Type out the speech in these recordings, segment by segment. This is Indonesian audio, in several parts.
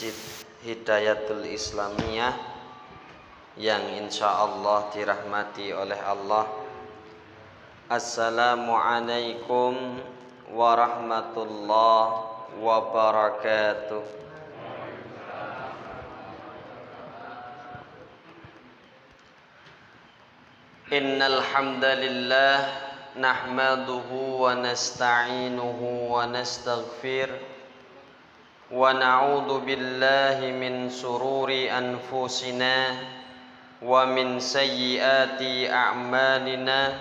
Masjid Hidayatul Islamiyah yang insya Allah dirahmati oleh Allah. Assalamualaikum warahmatullahi wabarakatuh. Innal hamdalillah nahmaduhu wa nasta'inuhu wa nastaghfir wa na'udzu billahi min sururi anfusina wa min sayyiati a'malina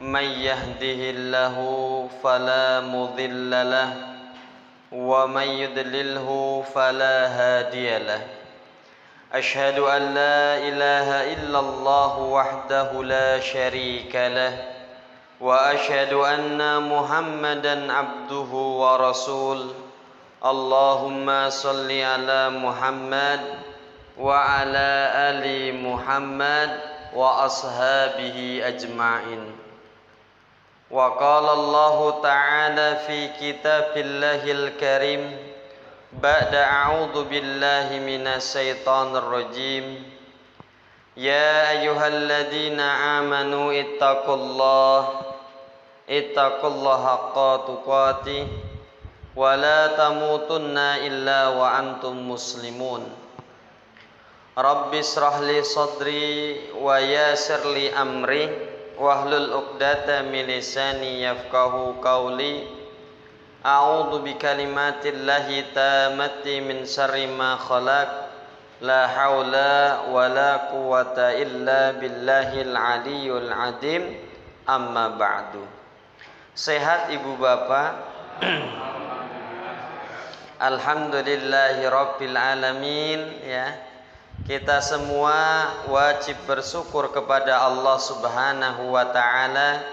may yahdihillahu fala mudilla lahu wa may yudlilhu fala hadiyalah. Asyhadu an la ilaha illallah wahdahu la syarika lah wa asyhadu anna Muhammadan abduhu wa rasul. Allahumma salli ala Muhammad wa ala ali Muhammad wa ashabihi ajma'in. Wa qala Allah ta'ala fi kitabillahil karim ba'da a'udzu billahi minasy syaithanir rajim. Ya ayyuhalladzina amanu ittaqullaha haqqa tuqatih wa la tamutunna illa wa antum muslimun. Rabbi shrah li sadri wa yassir li amri wahlul 'uqdatam min lisani yafqahu qawli. A'udzu bikalimatillahi tammati min syarri ma khalaq. La haula wa la quwwata illa billahil aliyyul azim. Amma ba'du. Sehat ibu bapak? Alhamdulillahi rabbil alamin, ya. Kita semua wajib bersyukur kepada Allah Subhanahu wa taala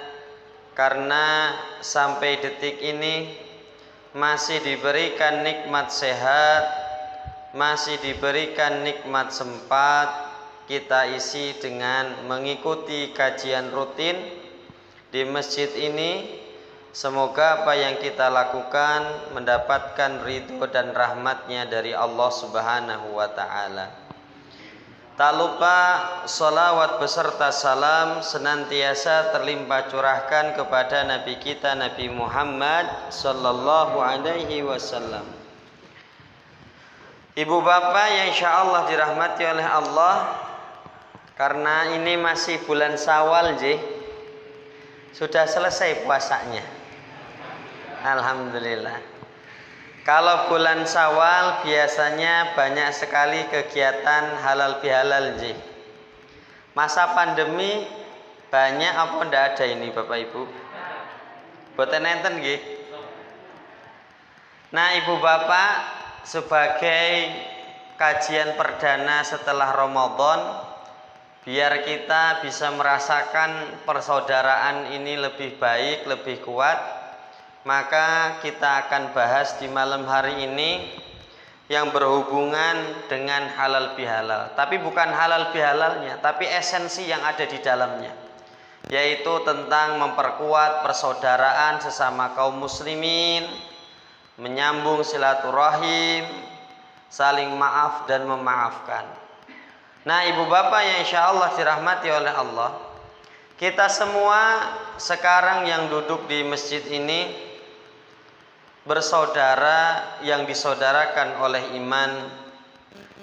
karena sampai detik ini masih diberikan nikmat sehat, masih diberikan nikmat sempat kita isi dengan mengikuti kajian rutin di masjid ini. Semoga apa yang kita lakukan mendapatkan ridho dan rahmatnya dari Allah Subhanahu wa ta'ala. Tak lupa salawat beserta salam senantiasa terlimpah curahkan kepada Nabi kita Nabi Muhammad sallallahu alaihi wasallam. Ibu bapak yang insyaallah dirahmati oleh Allah, karena ini masih bulan Syawal, sudah selesai puasanya. Alhamdulillah. Kalau bulan Syawal biasanya banyak sekali kegiatan halal bihalal, Masa pandemi banyak apa ndak ada ini Bapak Ibu? Boten enten nggih. Nah, Ibu Bapak, sebagai kajian perdana setelah Ramadan, biar kita bisa merasakan persaudaraan ini lebih baik, lebih kuat, maka kita akan bahas di malam hari ini yang berhubungan dengan halal bihalal. Tapi bukan halal bihalalnya, tapi esensi yang ada di dalamnya, yaitu tentang memperkuat persaudaraan sesama kaum muslimin, menyambung silaturahim, saling maaf dan memaafkan. Nah, ibu bapak yang insya Allah dirahmati oleh Allah, kita semua sekarang yang duduk di masjid ini bersaudara yang disaudarakan oleh iman,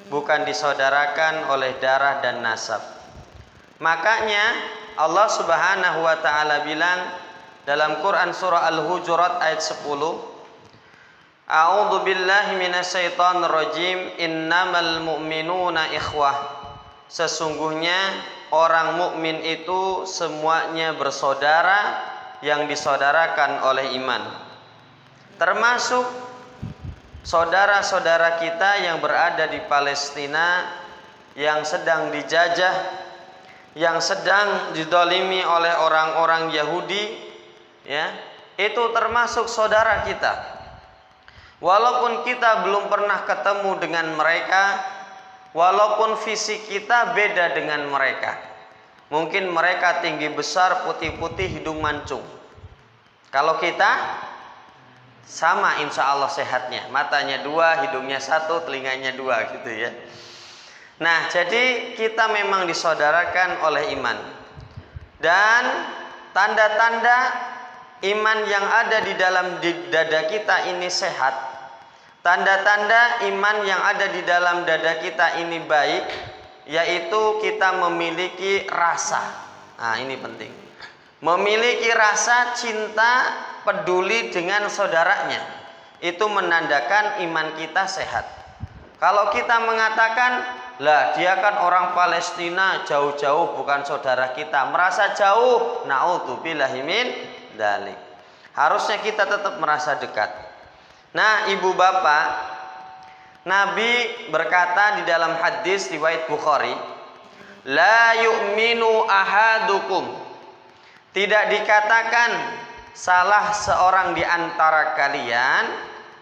bukan disaudarakan oleh darah dan nasab. Makanya Allah Subhanahu wa ta'ala bilang dalam Quran surah Al-Hujurat ayat 10, A'udzu billahi minasy syaithanir rajim, innamal mu'minuna ikhwah. Sesungguhnya orang mukmin itu semuanya bersaudara yang disaudarakan oleh iman. Termasuk saudara-saudara kita yang berada di Palestina, yang sedang dijajah, yang sedang didolimi oleh orang-orang Yahudi, ya, itu termasuk saudara kita. Walaupun kita belum pernah ketemu dengan mereka, walaupun fisik kita beda dengan mereka, mungkin mereka tinggi besar, putih-putih, hidung mancung. Kalau kita sama insya Allah sehatnya, matanya 2, hidungnya 1, telinganya 2 gitu ya. Nah, jadi kita memang disaudarakan oleh iman. Dan tanda-tanda iman yang ada di dalam dada kita ini sehat, tanda-tanda iman yang ada di dalam dada kita ini baik, yaitu kita memiliki rasa. Nah, ini penting. Memiliki rasa cinta, peduli dengan saudaranya, itu menandakan iman kita sehat. Kalau kita mengatakan, lah dia kan orang Palestina, jauh-jauh bukan saudara kita, merasa jauh, naudzubillahi min dzalik. Harusnya kita tetap merasa dekat. Nah, ibu bapak, Nabi berkata di dalam hadis riwayat Bukhari, la yu'minu ahadukum, tidak dikatakan salah seorang di antara kalian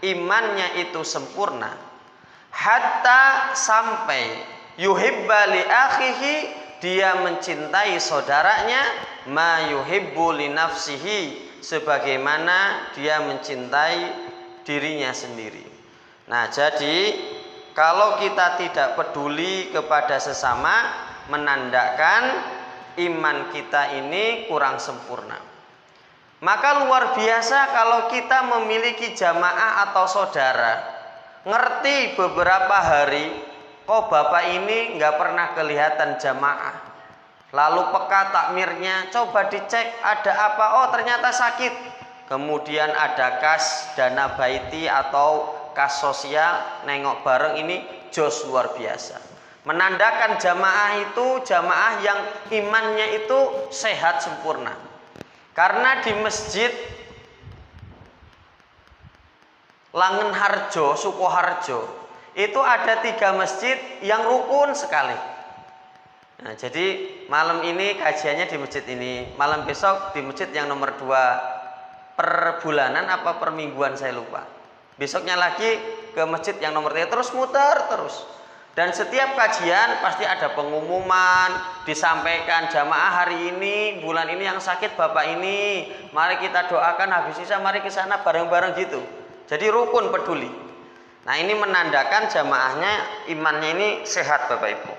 imannya itu sempurna hatta sampai yuhibba li akhihi, dia mencintai saudaranya ma yuhibbu li nafsihi, sebagaimana dia mencintai dirinya sendiri. Nah, jadi kalau kita tidak peduli kepada sesama, menandakan iman kita ini kurang sempurna. Maka luar biasa kalau kita memiliki jamaah atau saudara, ngerti beberapa hari, kok bapak ini nggak pernah kelihatan jamaah. Lalu peka takmirnya, coba dicek ada apa, oh ternyata sakit. Kemudian ada kas dana baiti atau kas sosial, nengok bareng, ini jos luar biasa. Menandakan jamaah itu jamaah yang imannya itu sehat sempurna. Karena di masjid Langenharjo, Sukoharjo, itu ada 3 masjid yang rukun sekali. Nah, jadi malam ini kajiannya di masjid ini, malam besok di masjid yang nomor 2, per bulanan apa per mingguan saya lupa. Besoknya lagi ke masjid yang nomor 3, terus muter terus. Dan setiap kajian pasti ada pengumuman, disampaikan jamaah hari ini, bulan ini yang sakit bapak ini, mari kita doakan, habis sisa mari ke sana bareng-bareng gitu. Jadi rukun peduli. Nah, ini menandakan jamaahnya imannya ini sehat bapak ibu.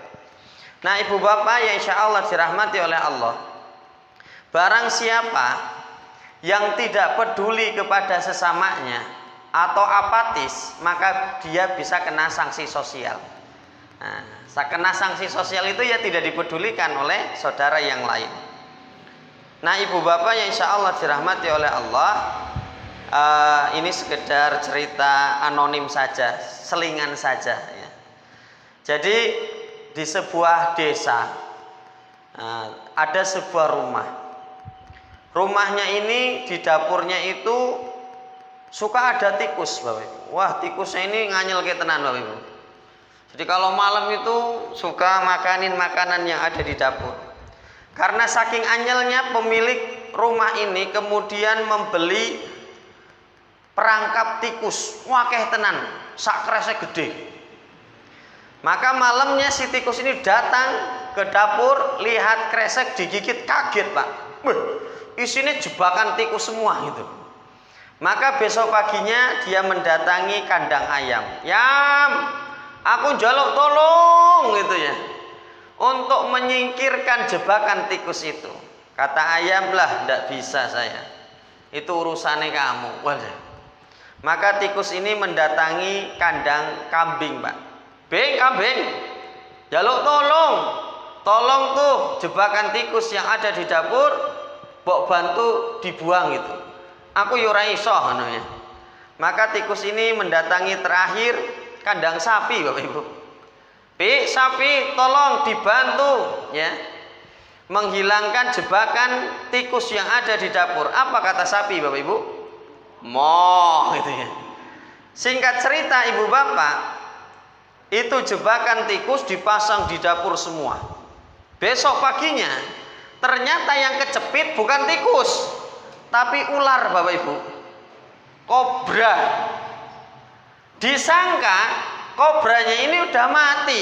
Nah, ibu bapak yang insya Allah dirahmati oleh Allah, barang siapa yang tidak peduli kepada sesamanya atau apatis, maka dia bisa kena sanksi sosial. Nah, kena sanksi sosial itu ya tidak dipedulikan oleh saudara yang lain. Nah, ibu bapak yang insya Allah dirahmati oleh Allah, ini sekedar cerita anonim saja, selingan saja ya. Jadi di sebuah desa ada sebuah rumah. Rumahnya ini di dapurnya itu suka ada tikus bapak ibu. Wah, tikusnya ini nganyel kayak tenan bapak ibu. Jadi kalau malam itu suka makanin makanan yang ada di dapur. Karena saking anyelnya, pemilik rumah ini kemudian membeli perangkap tikus. Wah, keh tenan, sak kresek gede. Maka malamnya si tikus ini datang ke dapur, lihat kresek digigit, kaget pak. Isinya jebakan tikus semua gitu. Maka besok paginya dia mendatangi kandang ayam. Yam, aku njaluk tolong gitu ya, untuk menyingkirkan jebakan tikus itu. Kata ayam, lah tidak bisa saya, itu urusannya kamu. Waduh. Maka tikus ini mendatangi kandang kambing pak. Beng, kambing, njaluk tolong, tolong tuh jebakan tikus yang ada di dapur, mbok bantu dibuang itu. Aku ora iso ngono ya. Maka tikus ini mendatangi terakhir kandang sapi bapak ibu. Pi, sapi tolong dibantu ya, menghilangkan jebakan tikus yang ada di dapur. Apa kata sapi bapak ibu? Moh gitu ya. Singkat cerita ibu bapak, itu jebakan tikus dipasang di dapur semua. Besok paginya ternyata yang kecepit bukan tikus, tapi ular bapak ibu, kobra. Disangka kobranya ini udah mati,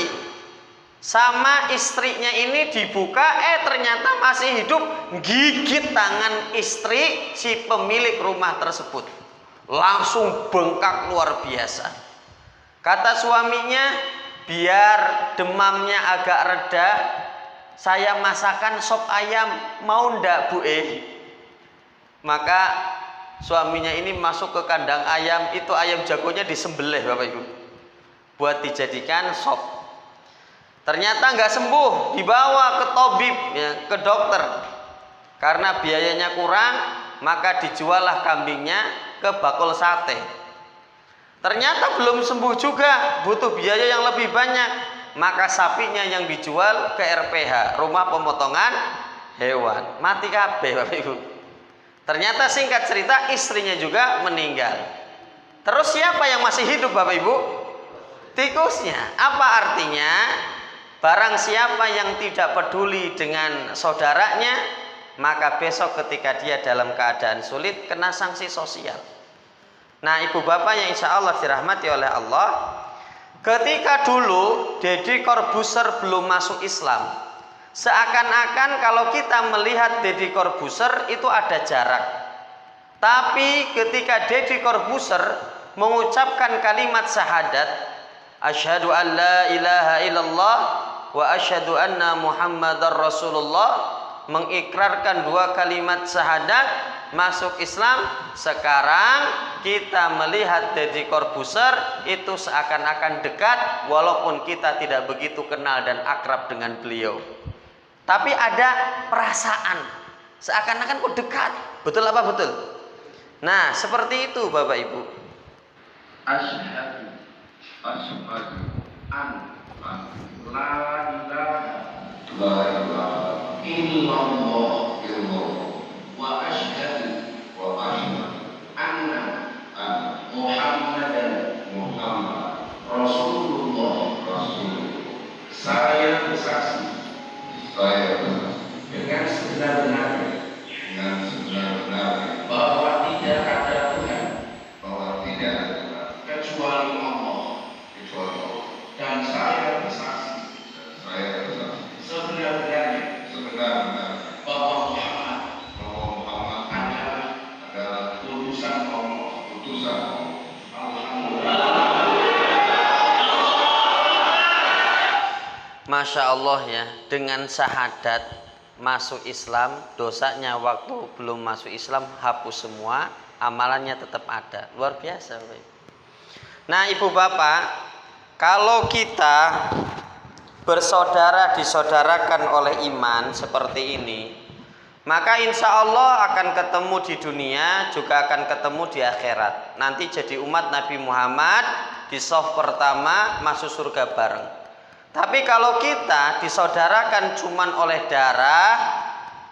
sama istrinya ini dibuka, ternyata masih hidup, gigit tangan istri si pemilik rumah tersebut. langsung bengkak luar biasa. Kata suaminya, biar demamnya agak reda, saya masakan sop ayam, mau ndak Bu? Maka suaminya ini masuk ke kandang ayam, itu ayam jagonya disembelih Bapak Ibu, buat dijadikan sop. Ternyata nggak sembuh, dibawa ke tabib, ya, ke dokter. Karena biayanya kurang, maka dijuallah kambingnya ke bakul sate. Ternyata belum sembuh juga, butuh biaya yang lebih banyak. Maka sapinya yang dijual ke RPH, rumah pemotongan hewan. Mati kabeh Bapak Ibu. Ternyata singkat cerita istrinya juga meninggal. Terus siapa yang masih hidup Bapak Ibu? Tikusnya. Apa artinya? Barang siapa yang tidak peduli dengan saudaranya, maka besok ketika dia dalam keadaan sulit kena sanksi sosial. Nah, ibu bapak yang insya Allah dirahmati oleh Allah, ketika dulu Deddy Corbuzier belum masuk Islam, seakan-akan kalau kita melihat Deddy Corbuzier itu ada jarak. Tapi ketika Deddy Corbuzier mengucapkan kalimat syahadat, asyhadu an la ilaha illallah wa asyhadu anna muhammadar rasulullah, mengikrarkan dua kalimat syahadat, masuk Islam. Sekarang kita melihat Deddy Corbuzier itu seakan-akan dekat, walaupun kita tidak begitu kenal dan akrab dengan beliau, tapi ada perasaan seakan-akan kok dekat. Betul apa betul? Nah, seperti itu Bapak Ibu. Asyhadu an la ilaha illallah wa asyhadu anna Muhammadan Rasulullah. Saya bersaksi dengan sebenar-benarnya bahwa tidak ada Tuhan kecuali Allah, dan saya bersaksi sebenar-benarnya bahwa Muhammad adalah utusan Allah. Masya Allah ya, dengan syahadat masuk Islam, dosanya waktu belum masuk Islam hapus semua, amalannya tetap ada. Luar biasa Bapak. Nah ibu bapak, kalau kita bersaudara disaudarakan oleh iman seperti ini, maka insya Allah akan ketemu di dunia, juga akan ketemu di akhirat. Nanti jadi umat Nabi Muhammad, di shaf pertama masuk surga bareng. Tapi kalau kita disaudarakan cuman oleh darah,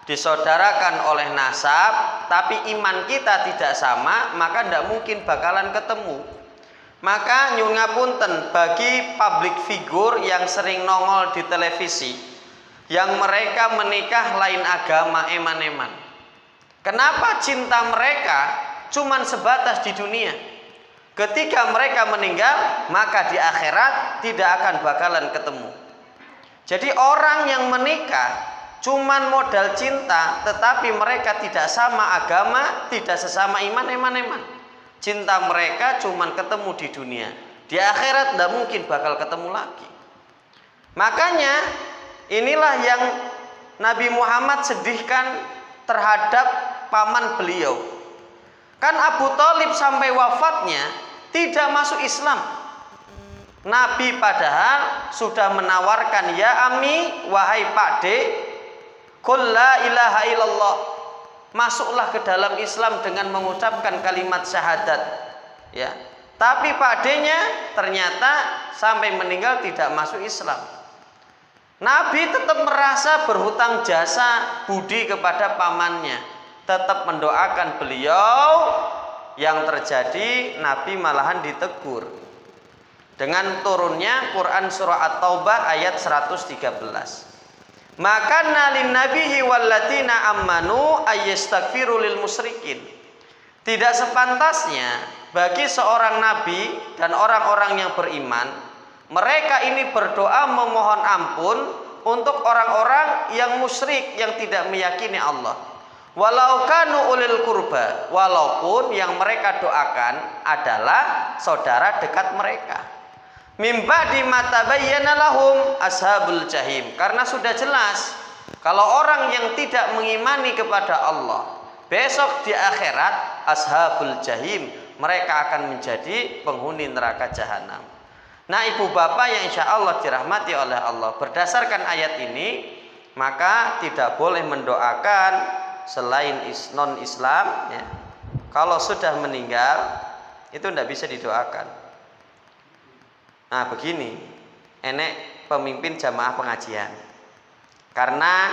disaudarakan oleh nasab, tapi iman kita tidak sama, maka tidak mungkin bakalan ketemu. Maka nyun ngapunten bagi public figure yang sering nongol di televisi, yang mereka menikah lain agama, eman-eman. Kenapa cinta mereka cuman sebatas di dunia? Ketika mereka meninggal, maka di akhirat tidak akan bakalan ketemu. Jadi orang yang menikah cuman modal cinta, tetapi mereka tidak sama agama, tidak sesama iman, eman-eman. Cinta mereka cuman ketemu di dunia. Di akhirat tidak mungkin bakal ketemu lagi. Makanya inilah yang Nabi Muhammad sedihkan terhadap paman beliau. Kan Abu Thalib sampai wafatnya tidak masuk Islam. Nabi padahal sudah menawarkan, ya ami, wahai pakde, qul la ilaha illallah, masuklah ke dalam Islam dengan mengucapkan kalimat syahadat. Ya, tapi pakdenya ternyata sampai meninggal tidak masuk Islam. Nabi tetap merasa berhutang jasa budi kepada pamannya, tetap mendoakan beliau. Yang terjadi Nabi malahan ditegur dengan turunnya Quran surah At-Taubah ayat 113. Maka nalin nabihi wallatina ammanu ayyastaghfiru lil musyrikin. Tidak sepantasnya bagi seorang nabi dan orang-orang yang beriman, mereka ini berdoa memohon ampun untuk orang-orang yang musyrik, yang tidak meyakini Allah. Walau kanu ulil kurba, walaupun yang mereka doakan adalah saudara dekat mereka. Mimba di mata bayyana lahum ashabul jahim, karena sudah jelas kalau orang yang tidak mengimani kepada Allah, besok di akhirat ashabul jahim, mereka akan menjadi penghuni neraka jahanam. Nah, ibu bapak yang insya Allah dirahmati oleh Allah, berdasarkan ayat ini maka tidak boleh mendoakan selain non Islam ya. Kalau sudah meninggal itu tidak bisa didoakan. Nah begini, enek pemimpin jamaah pengajian, karena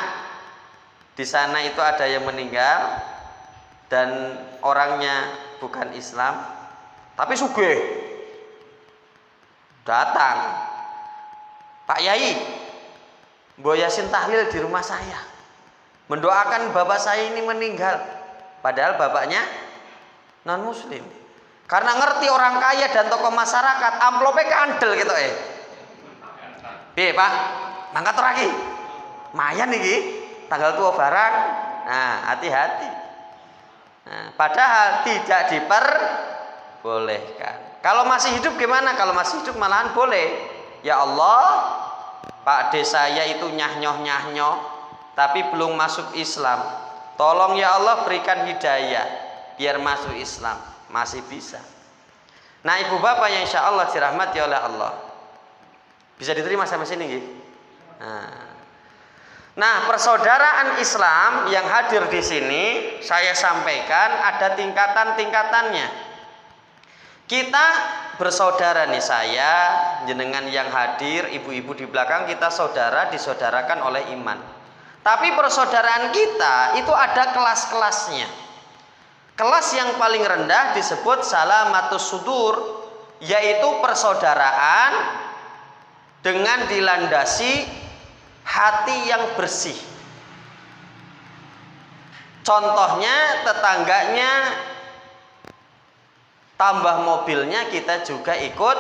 di sana itu ada yang meninggal dan orangnya bukan Islam tapi sugih, datang, Pak Yai, Mbok Yasin tahlil di rumah saya, mendoakan bapak saya ini meninggal, padahal bapaknya non muslim. Karena ngerti orang kaya dan tokoh masyarakat, amplopnya kandel gitu Pak, mangkat lagi mayan nih tanggal tua barang. Nah hati-hati. Nah, padahal tidak diperbolehkan. Kalau masih hidup gimana? Kalau masih hidup malahan boleh. Ya Allah, Pak D saya itu nyah-nyoh tapi belum masuk Islam, tolong ya Allah berikan hidayah biar masuk Islam, masih bisa. Nah ibu bapak yang insya Allah dirahmati oleh Allah, bisa diterima sampai sini gitu. Nah persaudaraan Islam yang hadir di sini saya sampaikan ada tingkatan-tingkatannya. Kita bersaudara nih, saya, jenengan yang hadir, ibu-ibu di belakang, kita saudara disaudarakan oleh iman. Tapi persaudaraan kita itu ada kelas-kelasnya. Kelas yang paling rendah disebut salamatus sudur, yaitu persaudaraan dengan dilandasi hati yang bersih. Contohnya tetangganya tambah mobilnya, kita juga ikut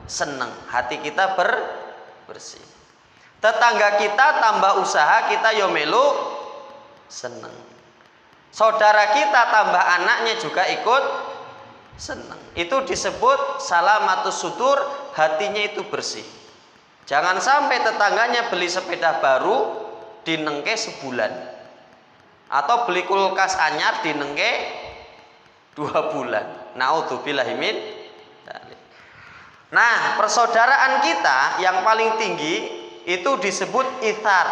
seneng, hati kita bersih. Tetangga kita tambah usaha, kita yo melu seneng. Saudara kita tambah anaknya juga ikut seneng. Itu disebut salamatus sudur, hatinya itu bersih. Jangan sampai tetangganya beli sepeda baru dinengke sebulan, atau beli kulkas anyar dinengke 2 bulan. Naudzubillahi min dzalik. Nah, persaudaraan kita yang paling tinggi itu disebut ithar.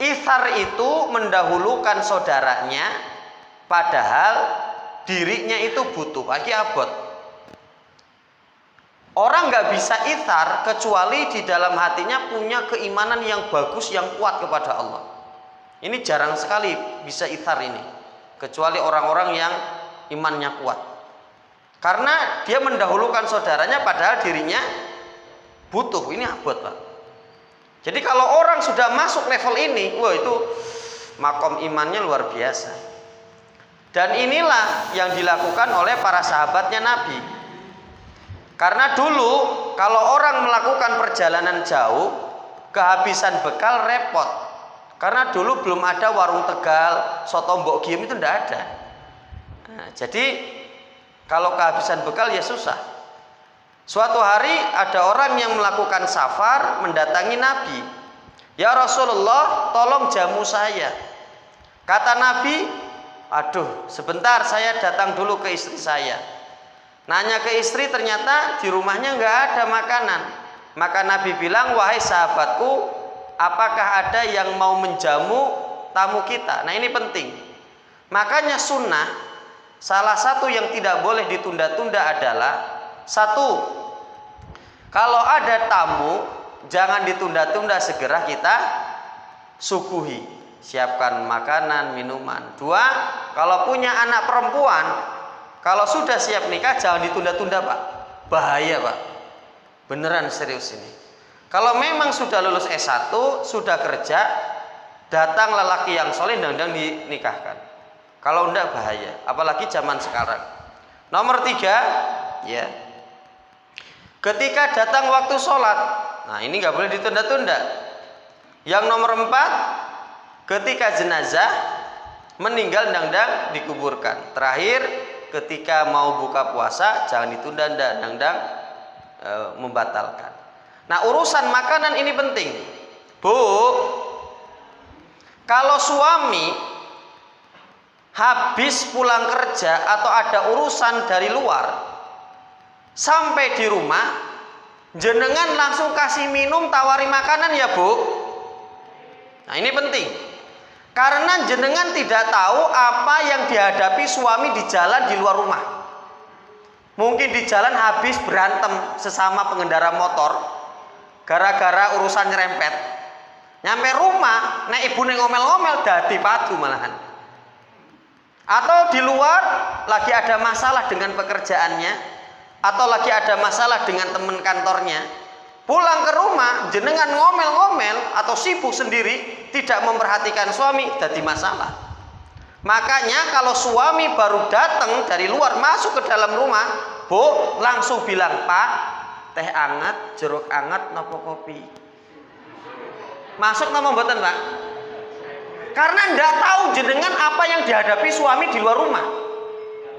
Ithar itu mendahulukan saudaranya padahal dirinya itu butuh, lagi abot. Orang nggak bisa ithar kecuali di dalam hatinya punya keimanan yang bagus, yang kuat kepada Allah. Ini jarang sekali bisa ithar ini, kecuali orang-orang yang imannya kuat. Karena dia mendahulukan saudaranya padahal dirinya butuh, ini abot Pak. Jadi kalau orang sudah masuk level ini, wah itu makom imannya luar biasa. Dan inilah yang dilakukan oleh para sahabatnya Nabi. Karena dulu kalau orang melakukan perjalanan jauh, kehabisan bekal repot. Karena dulu belum ada warung Tegal, soto mbok giem itu tidak ada. Nah, jadi kalau kehabisan bekal ya susah. Suatu hari ada orang yang melakukan safar mendatangi Nabi. Ya Rasulullah, tolong jamu saya. Kata Nabi, aduh sebentar saya datang dulu ke istri saya. Nanya ke istri, ternyata di rumahnya nggak ada makanan. Maka Nabi bilang, wahai sahabatku, apakah ada yang mau menjamu tamu kita? Nah ini penting. Makanya sunnah, salah satu yang tidak boleh ditunda-tunda adalah satu, kalau ada tamu jangan ditunda-tunda, segera kita suguhi, siapkan makanan, minuman. Dua, kalau punya anak perempuan, kalau sudah siap nikah jangan ditunda-tunda Pak, bahaya Pak, beneran serius ini. Kalau memang sudah lulus S1, sudah kerja, datang lelaki yang soleh dan dinikahkan. Kalau enggak bahaya, apalagi zaman sekarang. Nomor 3, ya, ketika datang waktu sholat, nah ini nggak boleh ditunda-tunda. Yang nomor 4, ketika jenazah Meninggal ndang dikuburkan. Terakhir ketika mau buka puasa jangan ditunda, ndang membatalkan. Nah, urusan makanan ini penting. Bu, kalau suami habis pulang kerja atau ada urusan dari luar sampai di rumah, jenengan langsung kasih minum, tawari makanan ya, Bu. Nah, ini penting. Karena jenengan tidak tahu apa yang dihadapi suami di jalan di luar rumah. Mungkin di jalan habis berantem sesama pengendara motor gara-gara urusan nyerempet. Nyampe rumah, nek ibu ngomel-ngomel dadi padu malahan. Atau di luar lagi ada masalah dengan pekerjaannya, atau lagi ada masalah dengan teman kantornya. Pulang ke rumah, jenengan ngomel-ngomel atau sibuk sendiri, tidak memperhatikan suami, jadi masalah. Makanya kalau suami baru datang dari luar masuk ke dalam rumah, Bu, langsung bilang, Pak, teh anget, jeruk anget, nopo kopi. Masuk nama mboten, Pak? Karena ndak tahu jenengan apa yang dihadapi suami di luar rumah.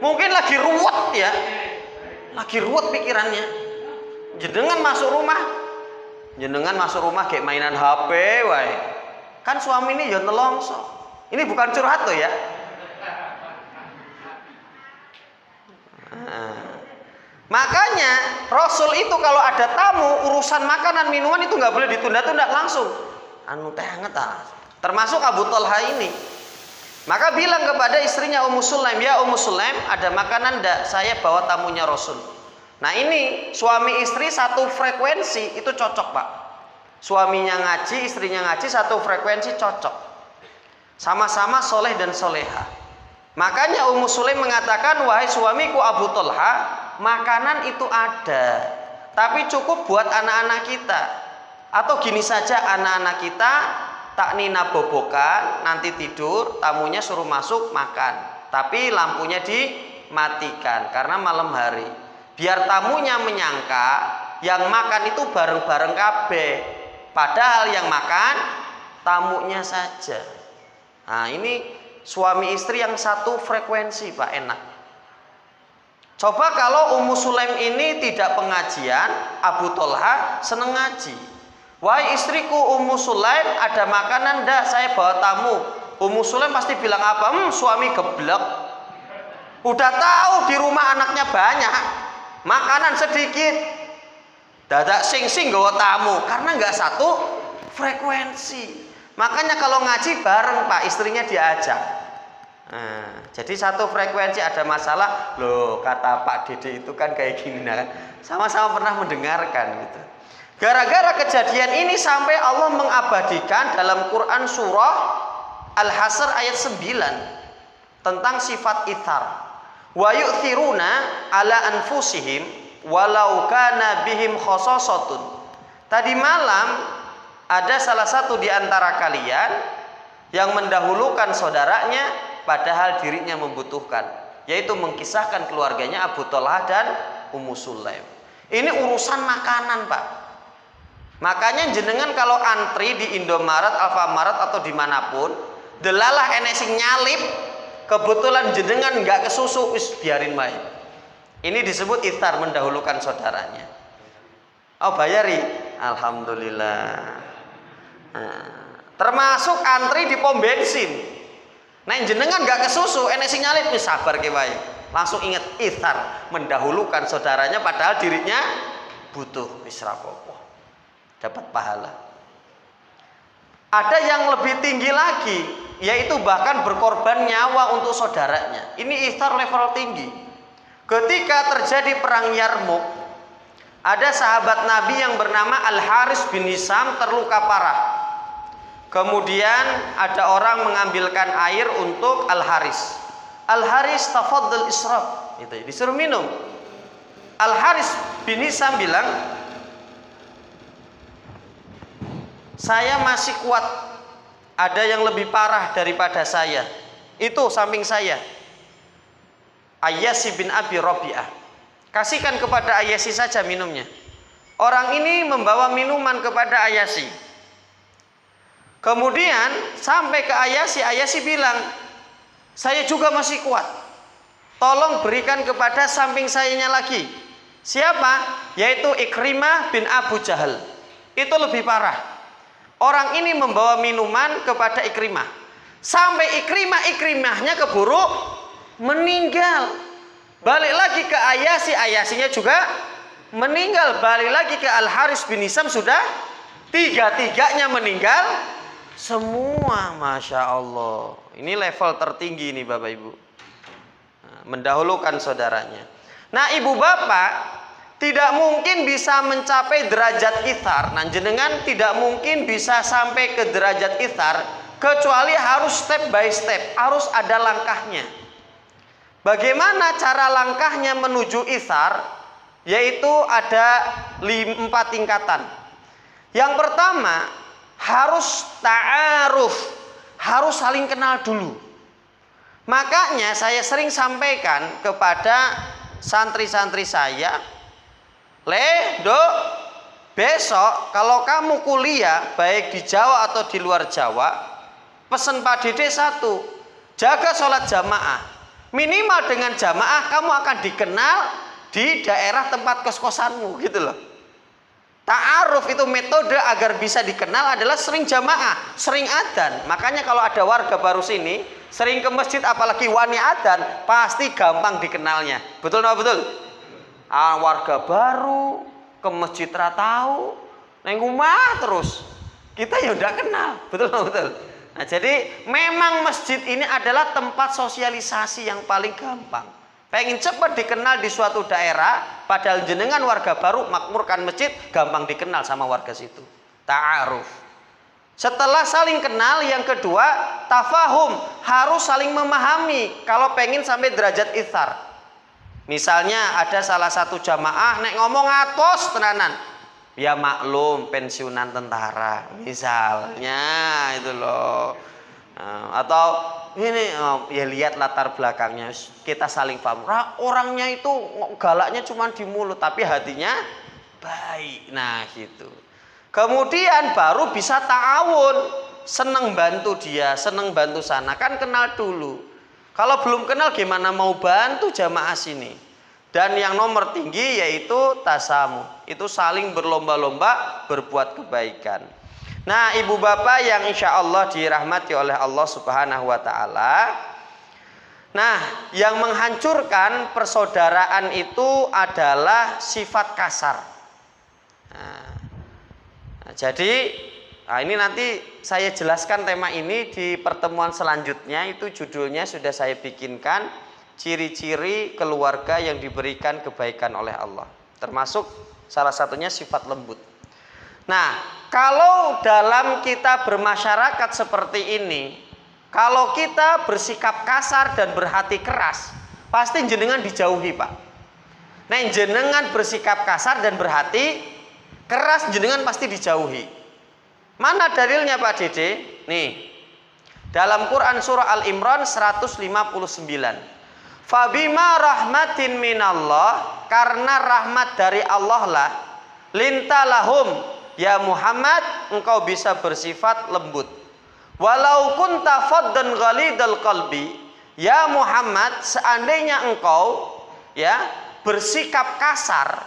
Mungkin lagi ruwet ya, lagi ruwet pikirannya. Jenengan masuk rumah kayak mainan HP wae. Kan suami ini ya nelongso. Ini bukan curhat loh ya. Makanya Rasul itu kalau ada tamu urusan makanan minuman itu nggak boleh ditunda-tunda, langsung anu teh hangat termasuk Abu Thalha ini. Maka bilang kepada istrinya Ummu Sulaim, ya Ummu Sulaim, ada makanan ndak? Saya bawa tamunya Rasul. Nah, ini suami istri satu frekuensi, itu cocok, Pak. Suaminya ngaji, istrinya ngaji, satu frekuensi, cocok. Sama-sama soleh dan soleha. Makanya Ummu Sulaim mengatakan, wahai suamiku Abu Thalha, makanan itu ada, tapi cukup buat anak-anak kita. Atau gini saja, anak-anak kita tak nina bobokan, nanti tidur, tamunya suruh masuk makan, tapi lampunya dimatikan karena malam hari. Biar tamunya menyangka yang makan itu bareng-bareng kabeh, padahal yang makan tamunya saja. Nah, ini suami istri yang satu frekuensi, Pak, enak. Coba kalau Ummu Sulaim ini tidak pengajian, Abu Thalha seneng ngaji. Wahai istriku Ummu Sulaim, ada makanan dah, saya bawa tamu. Ummu Sulaim pasti bilang apa? Suami geblek. Udah tahu di rumah anaknya banyak, makanan sedikit, dadak sing-sing gawa tamu, karena nggak satu frekuensi. Makanya kalau ngaji bareng, Pak, istrinya diajak. Nah, jadi satu frekuensi, ada masalah, loh kata Pak Dede itu kan kayak gini, nah, sama-sama pernah mendengarkan gitu. Gara-gara kejadian ini sampai Allah mengabadikan dalam Quran surah Al-Hasr ayat 9 tentang sifat ithar. Wa yu'thiruna ala anfusihim walau kana bihim khasasatun. Tadi malam ada salah satu di antara kalian yang mendahulukan saudaranya padahal dirinya membutuhkan, yaitu mengkisahkan keluarganya Abu Thalha dan Ummu Sulaim. Ini urusan makanan, Pak. Makanya jenengan kalau antri di Indomaret, Alfamaret atau dimanapun, delalah enek sing nyalip, kebetulan jenengan nggak kesusu, wis biarin baik. Ini disebut ithar, mendahulukan saudaranya. Oh, bayari, alhamdulillah. Nah, termasuk antri di pom bensin. Nah, jenengan nggak kesusu, enek sing nyalip, wis sabar ke baik. Langsung ingat ithar, mendahulukan saudaranya padahal dirinya butuh, wis rapopo, dapat pahala. Ada yang lebih tinggi lagi, yaitu bahkan berkorban nyawa untuk saudaranya. Ini ithar level tinggi. Ketika terjadi perang Yarmuk, ada sahabat Nabi yang bernama Al-Haris bin Hisam terluka parah. Kemudian ada orang mengambilkan air untuk Al-Haris. Al-Haris tafaddal israf, itu disuruh minum. Al-Haris bin Hisam bilang, saya masih kuat, ada yang lebih parah daripada saya, itu samping saya, Ayyasi bin Abi Rabi'ah. Kasihkan kepada Ayyasi saja minumnya. Orang ini membawa minuman kepada Ayyasi. Kemudian sampai ke Ayyasi, Ayyasi bilang, Saya juga masih kuat. Tolong berikan kepada samping sayanya lagi. Siapa? Yaitu Ikrimah bin Abu Jahal. Itu lebih parah. Orang ini membawa minuman kepada Ikrimah. Sampai Ikrimahnya keburu meninggal. Balik lagi ke Ayasinya juga meninggal. Balik lagi ke Al-Haris bin Hisam, sudah tiga-tiganya meninggal semua. Masya Allah. Ini level tertinggi nih Bapak Ibu. Mendahulukan saudaranya. Nah, ibu bapak tidak mungkin bisa mencapai derajat itsar. Nah, jenengan tidak mungkin bisa sampai ke derajat itsar kecuali harus step by step, harus ada langkahnya. Bagaimana cara langkahnya menuju itsar? Yaitu ada 4 tingkatan. Yang pertama, harus ta'aruf, harus saling kenal dulu. Makanya saya sering sampaikan kepada santri-santri saya, Dok, besok kalau kamu kuliah baik di Jawa atau di luar Jawa, pesan Pak Dede satu, jaga sholat jamaah. Minimal dengan jamaah kamu akan dikenal di daerah tempat kos-kosanmu, gitu loh. Ta'aruf itu metode agar bisa dikenal adalah sering jamaah, sering adzan. Makanya kalau ada warga baru sini, sering ke masjid apalagi wani adzan, pasti gampang dikenalnya. Betul nggak betul? Warga baru ke masjid tahu, neng rumah terus. Kita ya udah kenal. Betul nggak betul? Nah, jadi memang masjid ini adalah tempat sosialisasi yang paling gampang. Pengen cepat dikenal di suatu daerah, padahal jenengan warga baru makmurkan masjid, gampang dikenal sama warga situ. Ta'aruf. Setelah saling kenal, yang kedua tafahum, harus saling memahami kalau pengen sampai derajat itsar. Misalnya ada salah satu jamaah nek ngomong atos tenanan, ya maklum pensiunan tentara misalnya itu loh. Atau ini ya lihat latar belakangnya, kita saling paham. Orangnya itu galaknya cuma di mulut tapi hatinya baik. Nah gitu. Kemudian baru bisa ta'awun, seneng bantu dia, seneng bantu sana, kan kenal dulu. Kalau belum kenal gimana mau bantu jamaah sini. Dan yang nomor tinggi yaitu tasamu, itu saling berlomba-lomba berbuat kebaikan. Nah, ibu bapak yang insya Allah dirahmati oleh Allah Subhanahu wa Ta'ala. Nah, yang menghancurkan persaudaraan itu adalah sifat kasar. Nah, jadi ini nanti saya jelaskan tema ini di pertemuan selanjutnya. Itu judulnya sudah saya bikinkan, ciri-ciri keluarga yang diberikan kebaikan oleh Allah. Termasuk salah satunya sifat lembut. Nah, kalau dalam kita bermasyarakat seperti ini, kalau kita bersikap kasar dan berhati keras, pasti jenengan dijauhi, Pak. Nah, jenengan bersikap kasar dan berhati keras, jenengan pasti dijauhi. Mana dalilnya, Pak Dede? Nih, dalam Quran surah Al-Imran 159. Fabima rahmatin minallah, karena rahmat dari Allah lah, lintalahum, ya Muhammad, engkau bisa bersifat lembut. Walau kunta faddan ghalidal qalbi, ya Muhammad, seandainya engkau ya bersikap kasar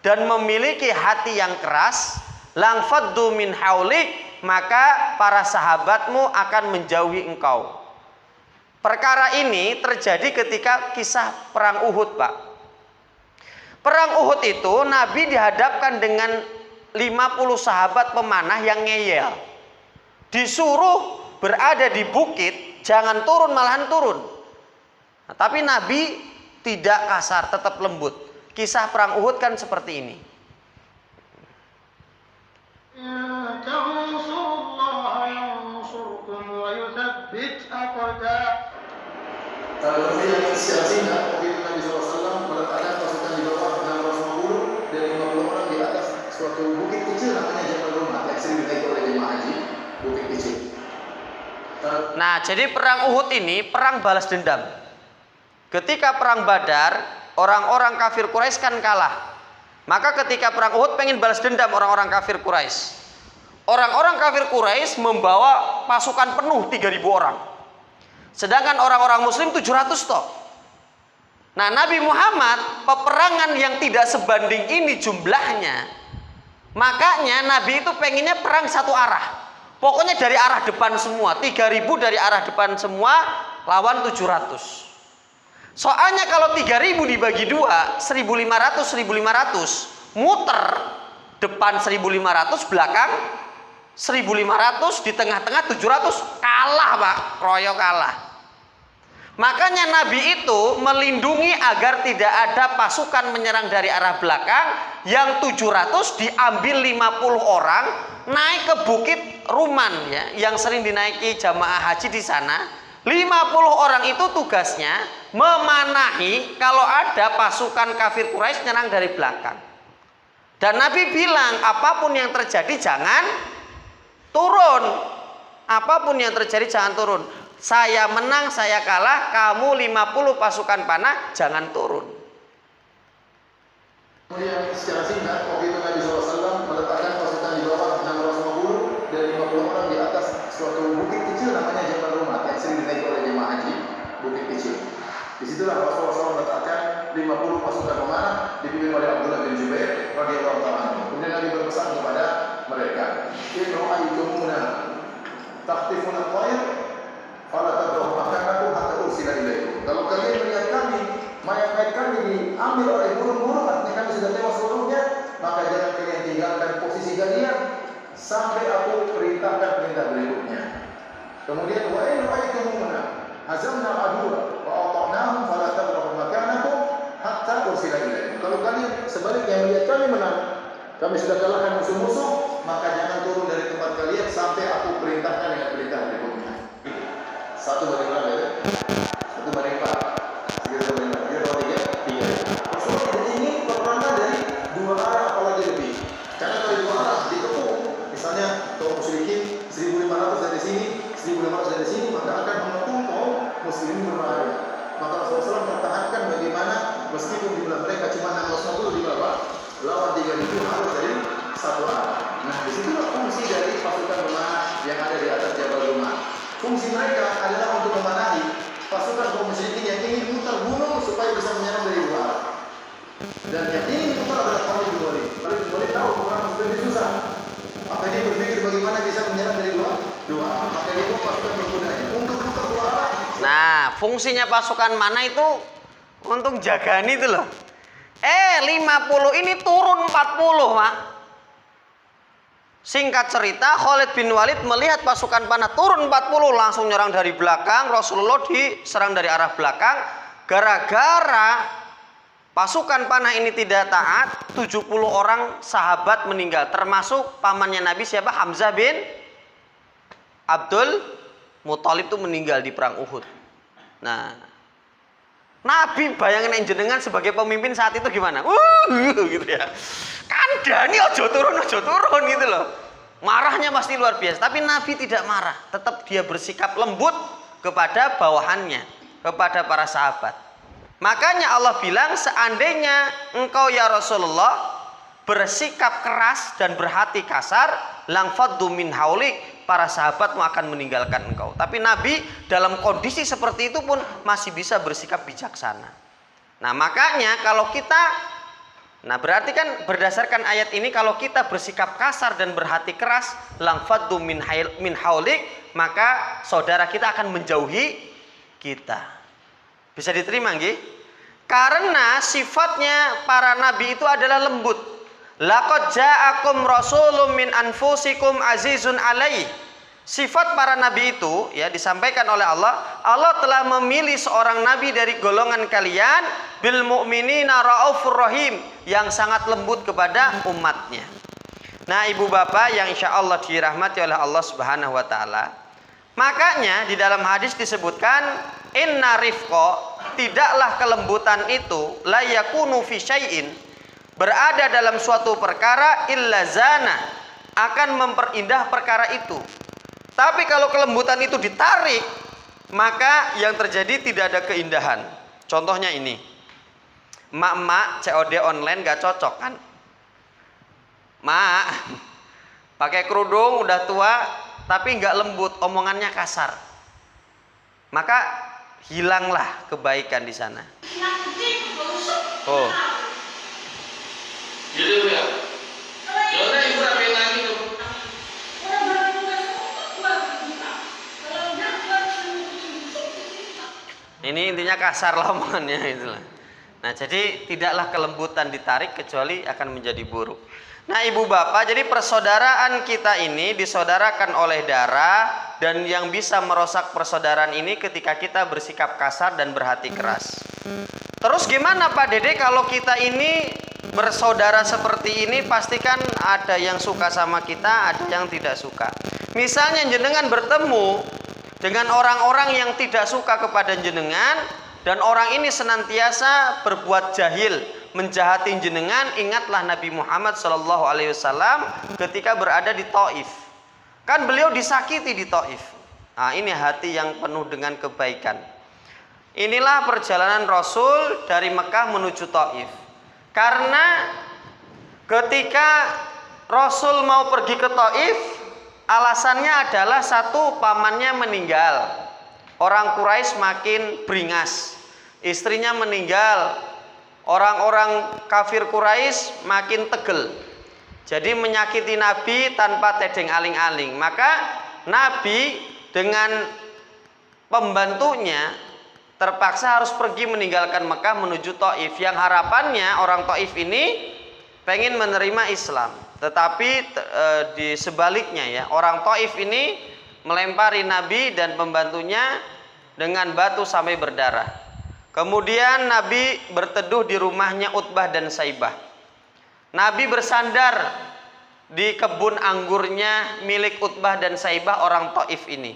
dan memiliki hati yang keras, lang faddu min haulik, maka para sahabatmu akan menjauhi engkau. Perkara ini terjadi ketika kisah perang Uhud, Pak. Perang Uhud itu Nabi dihadapkan dengan 50 sahabat pemanah yang ngeyel. Disuruh berada di bukit, jangan turun, malahan turun. Nah, tapi Nabi tidak kasar, tetap lembut. Kisah perang Uhud kan seperti ini. Kalau yang secara singkat, waktu itu Nabi SAW meletakkan pasukan di bawah 650 dan 50 orang di atas suatu bukit kecil namanya Jabal Rumah yang sering ditaiki oleh jemaah haji, bukit kecil. Nah, jadi perang Uhud ini perang balas dendam. Ketika perang Badar, orang-orang kafir Quraisy kan kalah. Maka ketika perang Uhud pengen balas dendam orang-orang kafir Quraisy. Orang-orang kafir Quraisy membawa pasukan penuh 3.000 orang. Sedangkan orang-orang muslim 700 toh. Nah, Nabi Muhammad peperangan yang tidak sebanding ini jumlahnya. Makanya Nabi itu pengennya perang satu arah. Pokoknya dari arah depan semua. 3.000 dari arah depan semua lawan 700. Soalnya kalau 3.000 dibagi 2, 1.500 muter, depan 1.500, belakang 1.500, di tengah-tengah 700, kalah Pak, kroyo kalah. Makanya Nabi itu melindungi agar tidak ada pasukan menyerang dari arah belakang. Yang 700 diambil 50 orang naik ke Bukit Ruman ya, yang sering dinaiki jamaah haji di sana. 50 orang itu tugasnya memanahi kalau ada pasukan kafir Quraisy nyerang dari belakang. Dan Nabi bilang, apapun yang terjadi jangan turun. Apapun yang terjadi jangan turun. Saya menang, saya kalah, kamu 50 pasukan panah jangan turun. Kemudian secara singkat, waktu itu Nabi SAW meletakkan pasukan di bawah 650 dan 50 orang di atas suatu bukit kecil namanya Jabal Rumat yang sering dinaiki oleh jemaah haji, bukit kecil. Disitulah Rasulullah SAW meletakkan 50 pasukan pemanah dipimpin oleh Abdullah bin Jubair radhiyallahu ta'ala. Kemudian Nabi berpesan kepada mereka, "In ra'aytumuna taqtifuna at-tayr fala tabrahu makanakum hatta ursila ilaikum." Kalau kalian melihat kami, mayat-mayat kami diambil oleh burung-burung, artinya kami sudah tewas seluruhnya, maka jangan kalian tinggalkan posisi kalian sampai aku perintahkan perintah berikutnya. Kemudian wa in ra'aytumuna hazamna al-aduwa wa ata'nahum fala tabrahu makanakum hatta ursila ilaikum. Kalau kalian sebaliknya melihat kami menang, kami sudah kalahkan musuh-musuh, maka jangan turun dari tempat kalian sampai aku perintahkan dengan perintah berikutnya. 1:4 ya. 1:4. Sekitar 1:4. Dia tahu 3. Rasulullah tidak ingin peperangan dari dua arah apalagi lebih. Karena kalau dua arah dikepung, misalnya kaum musyrikin 1.500 dari sini, 1.500 dari sini, maka akan mengepung kaum muslimin berbahaya. Maka Rasulullah SAW mempertahankan bagaimana meskipun jumlah mereka cuma 650 di bawah, lawan 3.000 harus dari satu arah. Nah, disitulah fungsi dari pasukan pemanah yang ada di atas Jabal Rumat. Fungsi mereka adalah untuk memanahi pasukan kaum musyrikin yang ingin muter gunung supaya bisa menyerang dari dua arah. Dan yang ingin muter adalah Khalid bin Walid. Khalid bin Walid tahu orang lebih susah. Maka dia berpikir bagaimana bisa menyerang dari dua arah. Maka dia buat pasukan berkudanya untuk muter dua arah. Nah, fungsinya pasukan mana itu untuk jagaan itu loh. 50 ini turun 40, Pak. Singkat cerita, Khalid bin Walid melihat pasukan panah turun 40 langsung nyerang dari belakang. Rasulullah diserang dari arah belakang. Gara-gara pasukan panah ini tidak taat, 70 orang sahabat meninggal, termasuk pamannya Nabi siapa? Hamzah bin Abdul Muthalib itu meninggal di perang Uhud. Nah, Nabi bayangin jenengan sebagai pemimpin saat itu gimana? Gitu ya. Kandani ojo turun gitu loh. Marahnya pasti luar biasa. Tapi Nabi tidak marah. Tetap dia bersikap lembut kepada bawahannya, kepada para sahabat. Makanya Allah bilang, seandainya engkau ya Rasulullah bersikap keras dan berhati kasar, langfaddu min haulik, para sahabatmu akan meninggalkan engkau. Tapi Nabi dalam kondisi seperti itu pun masih bisa bersikap bijaksana. Nah, makanya kalau kita, berarti kan berdasarkan ayat ini, kalau kita bersikap kasar dan berhati keras, langfaddu min haulik, maka saudara kita akan menjauhi kita. Bisa diterima nggih? Karena sifatnya para nabi itu adalah lembut. Laqad ja'akum rasulun min anfusikum azizun alaihi. Sifat para nabi itu ya disampaikan oleh Allah. Allah telah memilih seorang nabi dari golongan kalian, bil mu'minina raufur rahim, yang sangat lembut kepada umatnya. Nah, ibu bapak yang insya Allah dirahmati oleh Allah Subhanahu wa taala. Makanya di dalam hadis disebutkan, inna rifqa, tidaklah kelembutan itu la yakunu fi syai'in, berada dalam suatu perkara, illa zana, akan memperindah perkara itu. Tapi kalau kelembutan itu ditarik, maka yang terjadi tidak ada keindahan. Contohnya ini, emak-emak COD online gak cocok kan? Mak pakai kerudung udah tua tapi gak lembut, omongannya kasar. maka hilanglah kebaikan di sana. Oh. Jadi ya. Karena ibu rapi lagi tuh. Ini intinya kasar omongannya itulah. Nah, jadi tidaklah kelembutan ditarik kecuali akan menjadi buruk. Nah, ibu bapak, jadi persaudaraan kita ini disaudarakan oleh darah, dan yang bisa merusak persaudaraan ini ketika kita bersikap kasar dan berhati keras. Terus gimana Pak Dede kalau kita ini bersaudara seperti ini, pastikan ada yang suka sama kita, ada yang tidak suka. Misalnya jenengan bertemu dengan orang-orang yang tidak suka kepada jenengan, dan orang ini senantiasa berbuat jahil, menjahati jenengan, ingatlah Nabi Muhammad SAW ketika berada di Taif. Kan beliau disakiti di Taif. Nah, ini hati yang penuh dengan kebaikan. Inilah perjalanan Rasul dari Mekah menuju Taif. Karena ketika Rasul mau pergi ke Taif, alasannya adalah satu, pamannya meninggal. Orang Quraisy makin beringas, istrinya meninggal, orang-orang kafir Quraisy makin tegel. Jadi menyakiti Nabi tanpa tedeng aling-aling. Maka Nabi dengan pembantunya terpaksa harus pergi meninggalkan Mekah menuju Taif. Yang harapannya orang Taif ini pengen menerima Islam. Tetapi di sebaliknya ya, orang Taif ini melempari Nabi dan pembantunya dengan batu sampai berdarah. Kemudian Nabi berteduh di rumahnya Utbah dan Saibah. Nabi bersandar di kebun anggurnya milik Utbah dan Saibah orang Taif ini.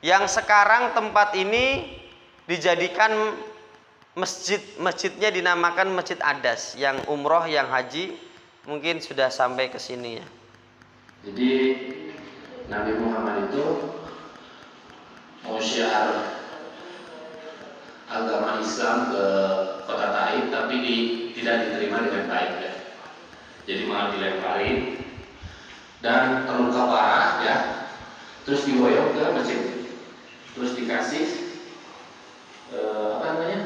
Yang sekarang tempat ini dijadikan masjid. Masjidnya dinamakan Masjid Adas. Yang umroh, yang haji mungkin sudah sampai ke sini ya. Jadi Nabi Muhammad itu mau syiar agama Islam ke kota Taif, tapi tidak diterima dengan baik ya. Jadi malah dilemparin dan terluka parah ya. Terus diboyong ke masjid, terus dikasih apa namanya?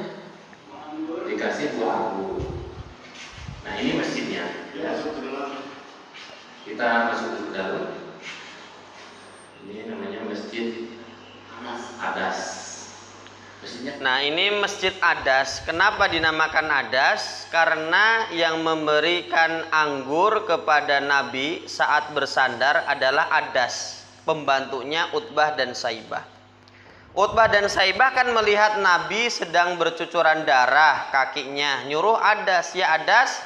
Dikasih buah anggur. Nah, ini masjidnya. Ya. Kita masuk ke dalam. Ini namanya Masjid Adas. Masjidnya. Nah, ini Masjid Adas. Kenapa dinamakan Adas? Karena yang memberikan anggur kepada Nabi saat bersandar adalah Adas, pembantunya Utbah dan Saibah. Utbah dan Saibah kan melihat Nabi sedang bercucuran darah kakinya, nyuruh Adas, ya Adas,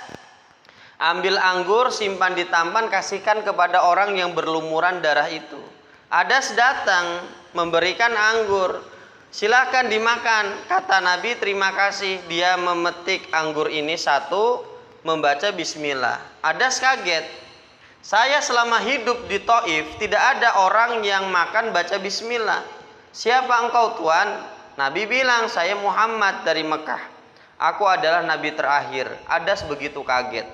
ambil anggur, simpan di tampan, kasihkan kepada orang yang berlumuran darah itu. Adas datang memberikan anggur, silahkan dimakan. Kata Nabi, terima kasih. Dia memetik anggur ini satu, membaca bismillah. Adas kaget. Saya selama hidup di Taif tidak ada orang yang makan baca bismillah. Siapa engkau Tuan? Nabi bilang, saya Muhammad dari Mekah. Aku adalah Nabi terakhir. Adas begitu kaget.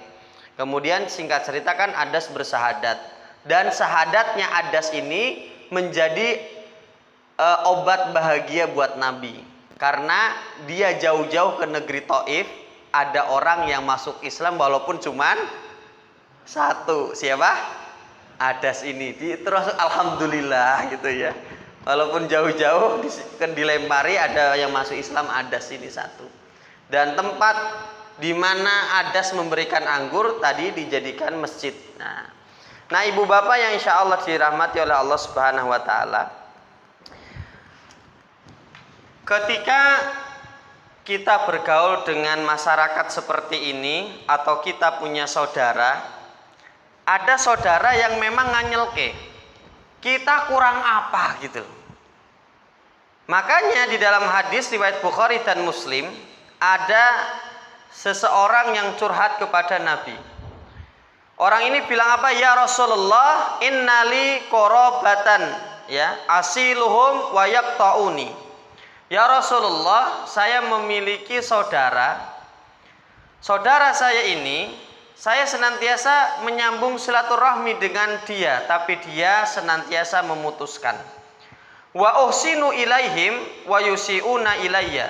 Kemudian singkat cerita kan Adas bersahadat. Dan sahadatnya Adas ini menjadi obat bahagia buat Nabi. Karena dia jauh-jauh ke negeri Taif, ada orang yang masuk Islam walaupun cuman satu. Siapa? Adas ini. Terus alhamdulillah gitu ya. Walaupun jauh-jauh dilempari, ada yang masuk Islam, Adas ini satu. Dan tempat di mana Adas memberikan anggur tadi dijadikan masjid. Nah, ibu bapak yang insya Allah dirahmati oleh Allah Subhanahu wa Ta'ala, ketika kita bergaul dengan masyarakat seperti ini, atau kita punya saudara, ada saudara yang memang nganyelke, kita kurang apa gitu. Makanya di dalam hadis riwayat Bukhari dan Muslim, ada seseorang yang curhat kepada Nabi. Orang ini bilang apa? Ya Rasulullah, innali qorobatan, ya, asiluhum wa yaqtauni. Ya Rasulullah, saya memiliki saudara. Saudara saya ini, saya senantiasa menyambung silaturahmi dengan dia, tapi dia senantiasa memutuskan. Wa uhsinu ilaihim wa yusiuna ilayya.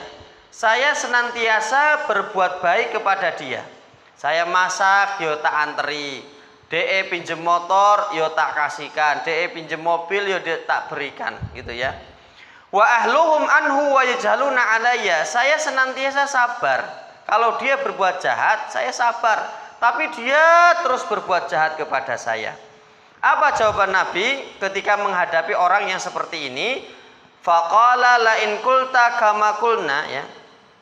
Saya senantiasa berbuat baik kepada dia. Saya masak, yo tak anteri. DE pinjem motor, yo tak kasihkan. DE pinjem mobil, yo tak berikan, gitu ya. Wa ahluhum anhu wa yajhaluna alayya. Saya senantiasa sabar. Kalau dia berbuat jahat, saya sabar. Tapi dia terus berbuat jahat kepada saya. Apa jawaban Nabi ketika menghadapi orang yang seperti ini? Faqala la in qulta kama qulna, ya.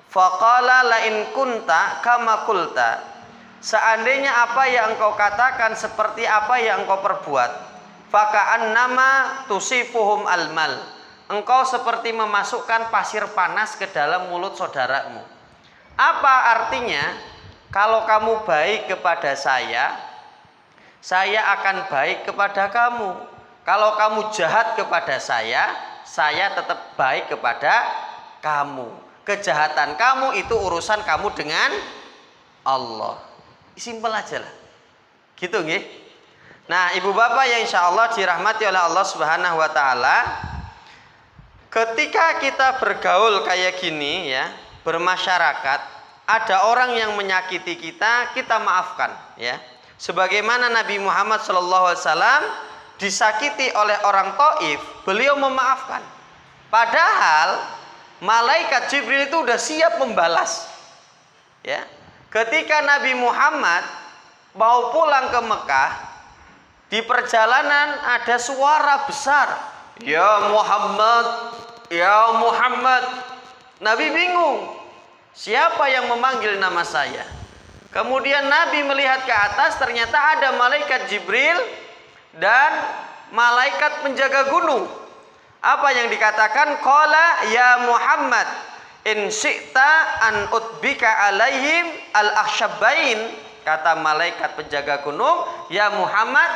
Faqala la in kunta kama qulta. Seandainya apa yang engkau katakan seperti apa yang engkau perbuat, faka'annama tusifuhum almal. Engkau seperti memasukkan pasir panas ke dalam mulut saudaramu. Apa artinya? Kalau kamu baik kepada saya akan baik kepada kamu. Kalau kamu jahat kepada saya tetap baik kepada kamu. Kejahatan kamu itu urusan kamu dengan Allah. Simpel aja lah. Gitu nggih. Nah, ibu bapak yang insya Allah dirahmati oleh Allah Subhanahu wa taala, ketika kita bergaul kayak gini ya, bermasyarakat, ada orang yang menyakiti kita, kita maafkan ya. Sebagaimana Nabi Muhammad SAW disakiti oleh orang Taif, beliau memaafkan. Padahal malaikat Jibril itu udah siap membalas. Ya. Ketika Nabi Muhammad mau pulang ke Mekah, di perjalanan ada suara besar, "Ya Muhammad, ya Muhammad." Nabi bingung. Siapa yang memanggil nama saya? Kemudian Nabi melihat ke atas, ternyata ada malaikat Jibril dan malaikat penjaga gunung. Apa yang dikatakan? Qala ya Muhammad in syi'ta an utbika alaihim al-akhsyabain. Kata malaikat penjaga gunung, ya Muhammad,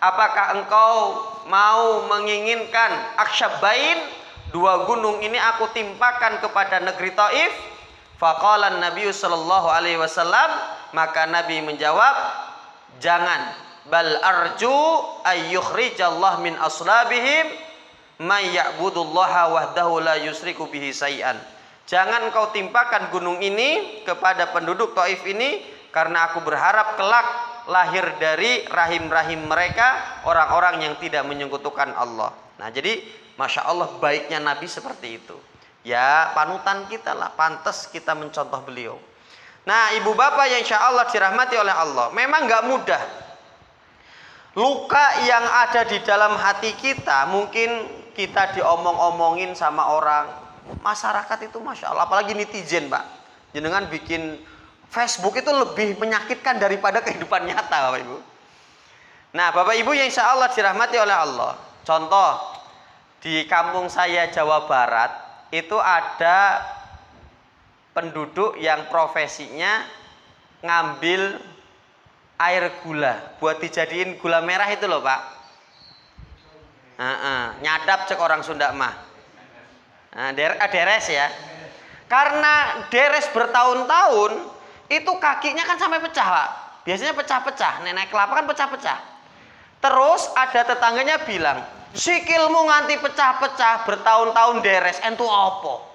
apakah engkau mau menginginkan akhsyabain, dua gunung ini aku timpakan kepada negeri Taif? Faqala Nabi sallallahu alaihi wasallam, maka Nabi menjawab, jangan. Bal arju ayyukhrijallah min aslabihim may ya'budullaha wahdahu la yusriku bihi syai'an. Jangan kau timpakan gunung ini kepada penduduk Taif ini, karena aku berharap kelak lahir dari rahim-rahim mereka orang-orang yang tidak menyekutukan Allah. Nah, jadi Masya Allah baiknya Nabi seperti itu. Ya panutan kita lah, pantas kita mencontoh beliau. Nah, ibu bapak yang insya Allah dirahmati oleh Allah, memang gak mudah. Luka yang ada di dalam hati kita, mungkin kita diomong-omongin sama orang. Masyarakat itu Masya Allah, apalagi netizen Pak, jenengan bikin Facebook itu lebih menyakitkan daripada kehidupan nyata Bapak Ibu. Nah Bapak Ibu yang insya Allah dirahmati oleh Allah, contoh di kampung saya Jawa Barat itu ada penduduk yang profesinya ngambil air gula buat dijadiin gula merah itu loh Pak. Nyadap cek orang Sunda mah. Nah, deres ya. Karena deres bertahun-tahun itu kakinya kan sampai pecah Pak. Biasanya pecah-pecah. Nenek kelapa kan pecah-pecah. Terus ada tetangganya bilang, sikilmu nganti pecah-pecah bertahun-tahun deres, entu apa?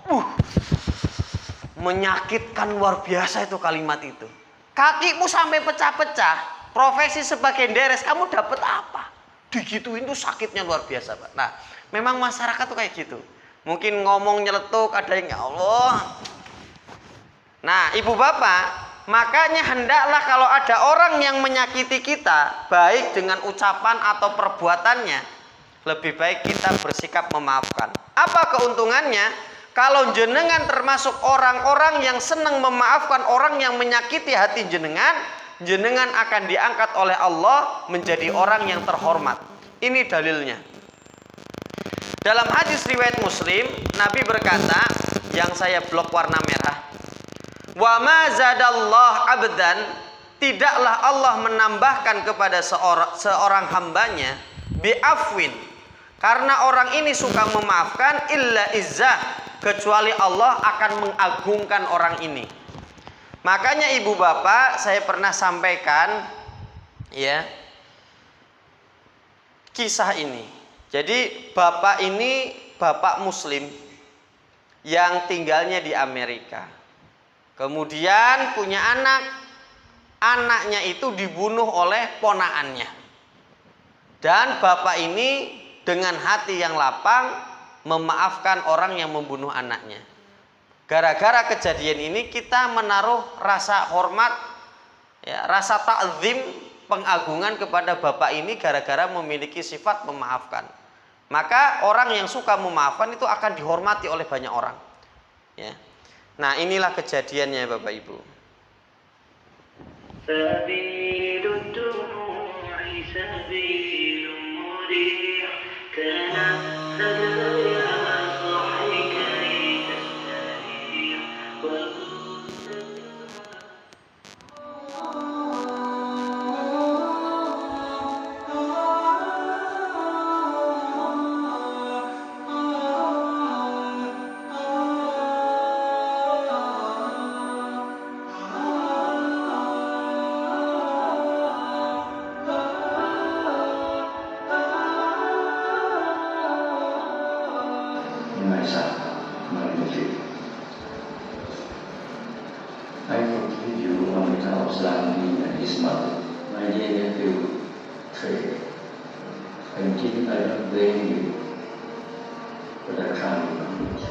Menyakitkan luar biasa itu kalimat itu. Kakimu sampai pecah-pecah, profesi sebagai deres, kamu dapat apa? Digituin tuh sakitnya luar biasa Pak. Nah memang masyarakat tuh kayak gitu. Mungkin ngomong nyeletuk, ada yang ya Allah. Nah ibu bapak, makanya hendaklah kalau ada orang yang menyakiti kita, baik dengan ucapan atau perbuatannya, lebih baik kita bersikap memaafkan. Apa keuntungannya? Kalau jenengan termasuk orang-orang yang senang memaafkan orang yang menyakiti hati jenengan, jenengan akan diangkat oleh Allah menjadi orang yang terhormat. Ini dalilnya. Dalam hadis riwayat Muslim, Nabi berkata, yang saya blok warna merah, wa ma zadallah abdan, tidaklah Allah menambahkan kepada seorang hambanya bi'afwin, karena orang ini suka memaafkan, illa izzah, kecuali Allah akan mengagungkan orang ini. Makanya ibu bapak, saya pernah sampaikan ya kisah ini. Jadi bapak ini bapak muslim yang tinggalnya di Amerika. Kemudian punya anak, anaknya itu dibunuh oleh ponakannya. Dan bapak ini dengan hati yang lapang memaafkan orang yang membunuh anaknya. Gara-gara kejadian ini kita menaruh rasa hormat, ya, rasa ta'zim, pengagungan kepada bapak ini gara-gara memiliki sifat memaafkan. Maka orang yang suka memaafkan itu akan dihormati oleh banyak orang. Ya. Nah, inilah kejadiannya Bapak Ibu. I forgive you on behalf of Zandi and his mother, my dear nephew, Trey. I don't blame you, but I can't do it.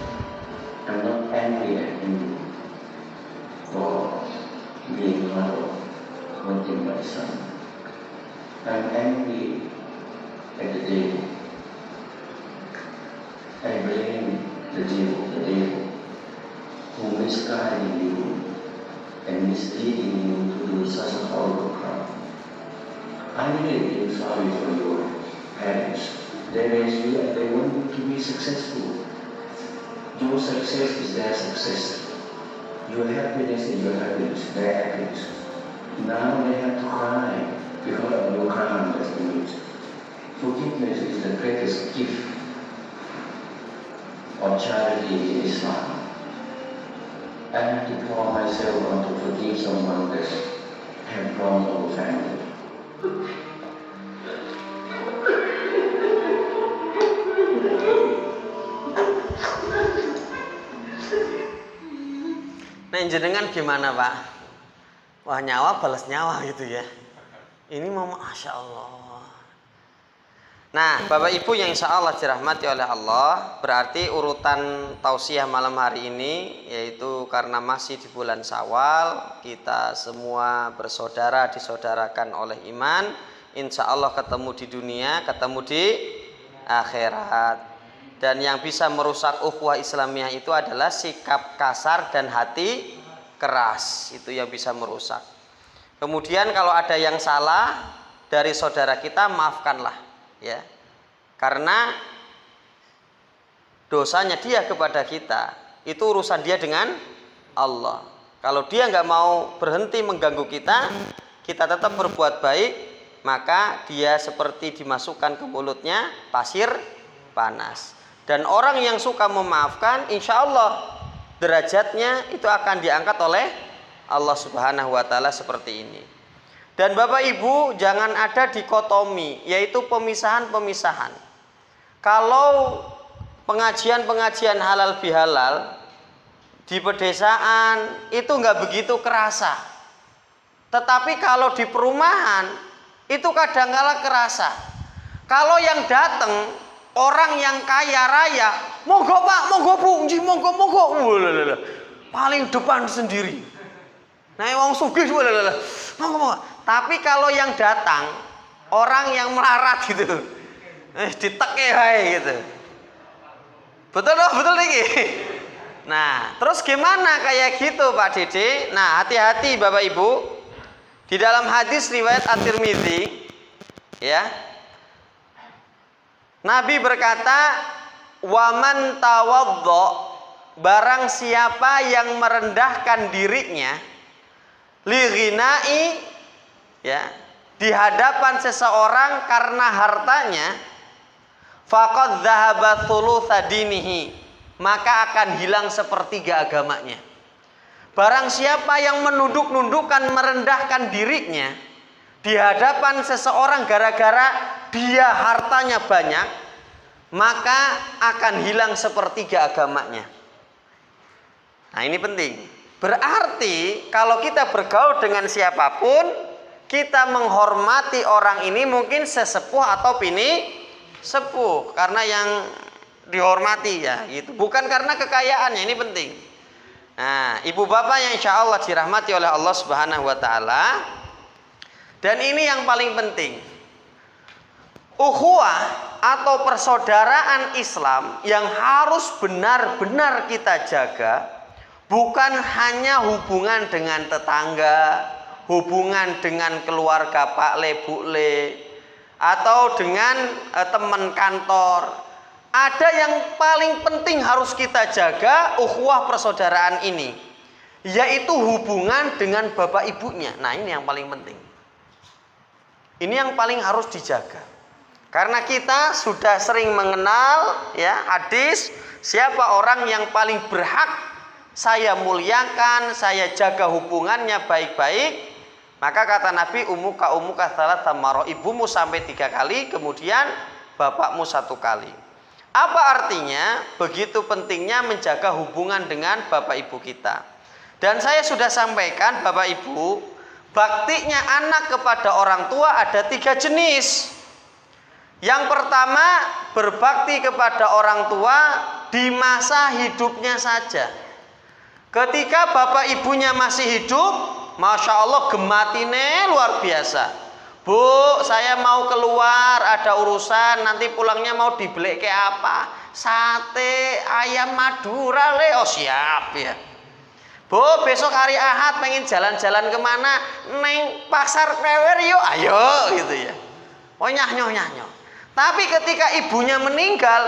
I'm not angry at you for being mother, wanting my son. I'm angry at the devil. I blame the devil who misguided you and misleading you to do such a horrible crime. I really feel sorry for your parents. They raised you and they want you to be successful. Your success is their success. Your happiness is your happiness, their happiness. Now they have to cry because of your crime that's been used. Forgiveness is the greatest gift of charity in Islam. I have to pour myself on to forgive someone that have wronged our family. Nah, jenengan gimana Pak? Wah, nyawa balas nyawa gitu ya. Ini mau Masya Allah. Nah, Bapak Ibu yang insya Allah dirahmati oleh Allah, berarti urutan tausiah malam hari ini, yaitu karena masih di bulan Syawal, kita semua bersaudara disaudarakan oleh iman, insya Allah ketemu di dunia, ketemu di akhirat. Dan yang bisa merusak ukhuwah Islamiyah itu adalah sikap kasar dan hati keras, itu yang bisa merusak. Kemudian kalau ada yang salah dari saudara kita, maafkanlah. Ya, karena dosanya dia kepada kita itu urusan dia dengan Allah. Kalau dia nggak mau berhenti mengganggu kita, kita tetap berbuat baik, maka dia seperti dimasukkan ke mulutnya pasir panas. Dan orang yang suka memaafkan, insya Allah derajatnya itu akan diangkat oleh Allah Subhanahu wa Ta'ala seperti ini. Dan Bapak Ibu jangan ada dikotomi, yaitu pemisahan-pemisahan. Kalau pengajian-pengajian halal bihalal di pedesaan itu nggak begitu kerasa. Tetapi kalau di perumahan itu kadang-kala kerasa. Kalau yang datang orang yang kaya raya, monggo Pak, monggo Bu, monggo. Paling depan sendiri. Nah, wong sugih monggo. Tapi kalau yang datang orang yang melarat gitu, diteke wae gitu. Betul nih. Nah, terus gimana kayak gitu Pak Dede? Nah, hati-hati Bapak Ibu. Di dalam hadis riwayat At-Tirmidzi, ya, Nabi berkata, "Waman tawaddo," barang siapa yang merendahkan dirinya li ghinai, ya, di hadapan seseorang karena hartanya, faqad dzahaba thulutsa dinihi, maka akan hilang sepertiga agamanya. Barang siapa yang menunduk-nundukkan, merendahkan dirinya di hadapan seseorang gara-gara dia hartanya banyak, maka akan hilang sepertiga agamanya. Nah, ini penting. Berarti kalau kita bergaul dengan siapapun, kita menghormati orang ini mungkin sesepuh atau bini sepuh, karena yang dihormati ya gitu, bukan karena kekayaannya. Ini penting. Nah, ibu bapak yang insya Allah dirahmati oleh Allah Subhanahu wa Ta'ala, dan ini yang paling penting, ukhuwah atau persaudaraan Islam yang harus benar-benar kita jaga, bukan hanya hubungan dengan tetangga, hubungan dengan keluarga Pak Le, Bu Le, atau dengan teman kantor. Ada yang paling penting harus kita jaga ukhuwah persaudaraan ini, yaitu hubungan dengan bapak ibunya. Nah, ini yang paling penting. Ini yang paling harus dijaga. Karena kita sudah sering mengenal ya hadis, siapa orang yang paling berhak saya muliakan, saya jaga hubungannya baik-baik. Maka kata Nabi, umuka salatsa marra, ibumu sampai 3 kali, kemudian bapakmu 1 kali. Apa artinya? Begitu pentingnya menjaga hubungan dengan bapak ibu kita. Dan saya sudah sampaikan Bapak Ibu, baktinya anak kepada orang tua ada 3 jenis. Yang pertama, berbakti kepada orang tua di masa hidupnya saja. Ketika bapak ibunya masih hidup, Masya Allah gematine luar biasa. Bu, saya mau keluar, ada urusan, nanti pulangnya mau dibeli kayak apa? Sate, ayam Madura, oh siap ya. Bu, besok hari Ahad pengen jalan-jalan kemana? Neng pasar Klewer yuk, ayo gitu ya. Oh nyah. Tapi ketika ibunya meninggal,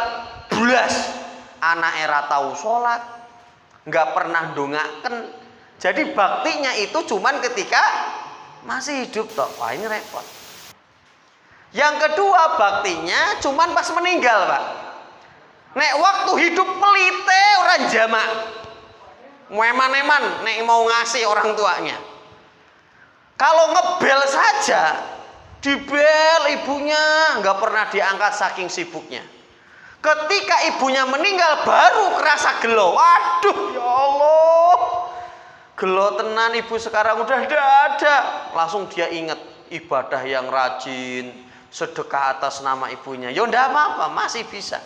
bulas, anak era tahu sholat, nggak pernah ndongaken. Jadi baktinya itu cuman ketika masih hidup toh. Wah, ini repot. Yang kedua, baktinya cuman pas meninggal, Pak. Nek waktu hidup pelite orang jamak. Eman-eman nek mau ngasih orang tuanya. Kalau ngebel saja, dibel ibunya, nggak pernah diangkat saking sibuknya. Ketika ibunya meninggal baru kerasa gelo. Waduh, ya Allah. Gelo tenan ibu sekarang udah tidak ada. Langsung dia ingat ibadah yang rajin, sedekah atas nama ibunya. Ya enggak apa-apa, masih bisa.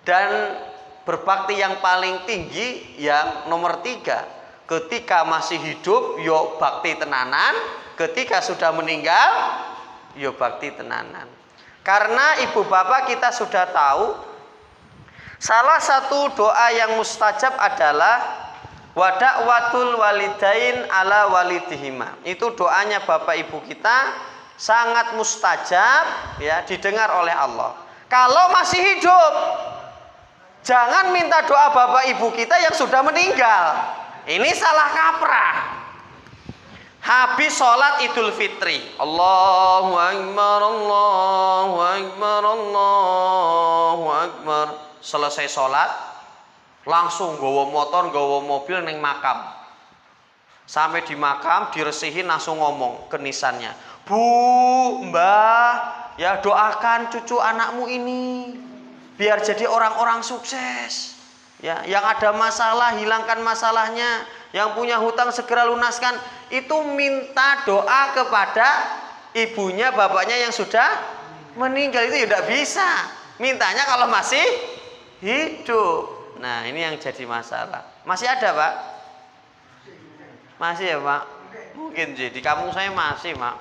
Dan berbakti yang paling tinggi yang nomor 3, ketika masih hidup yo bakti tenanan, ketika sudah meninggal yo bakti tenanan. Karena ibu bapak kita sudah tahu, salah satu doa yang mustajab adalah wada'watul walidain ala walidihima. Itu doanya bapak ibu kita sangat mustajab ya, didengar oleh Allah. Kalau masih hidup, jangan minta doa bapak ibu kita yang sudah meninggal. Ini salah kaprah. Habis sholat Idul Fitri, Allahu Akbar, Allahu Akbar, Allahu Akbar. Selesai sholat, langsung gawa motor, gawa mobil neng makam. Sampai di makam diresihin, langsung ngomong ke nisannya, Bu, Mbah, ya doakan cucu anakmu ini biar jadi orang-orang sukses. Ya, yang ada masalah hilangkan masalahnya, yang punya hutang segera lunaskan. Itu minta doa kepada ibunya, bapaknya yang sudah meninggal. Itu tidak bisa. Mintanya kalau masih hidup. Nah, ini yang jadi masalah. Masih ada, Pak? Masih ya, Pak? Mungkin di kampung saya masih, Pak.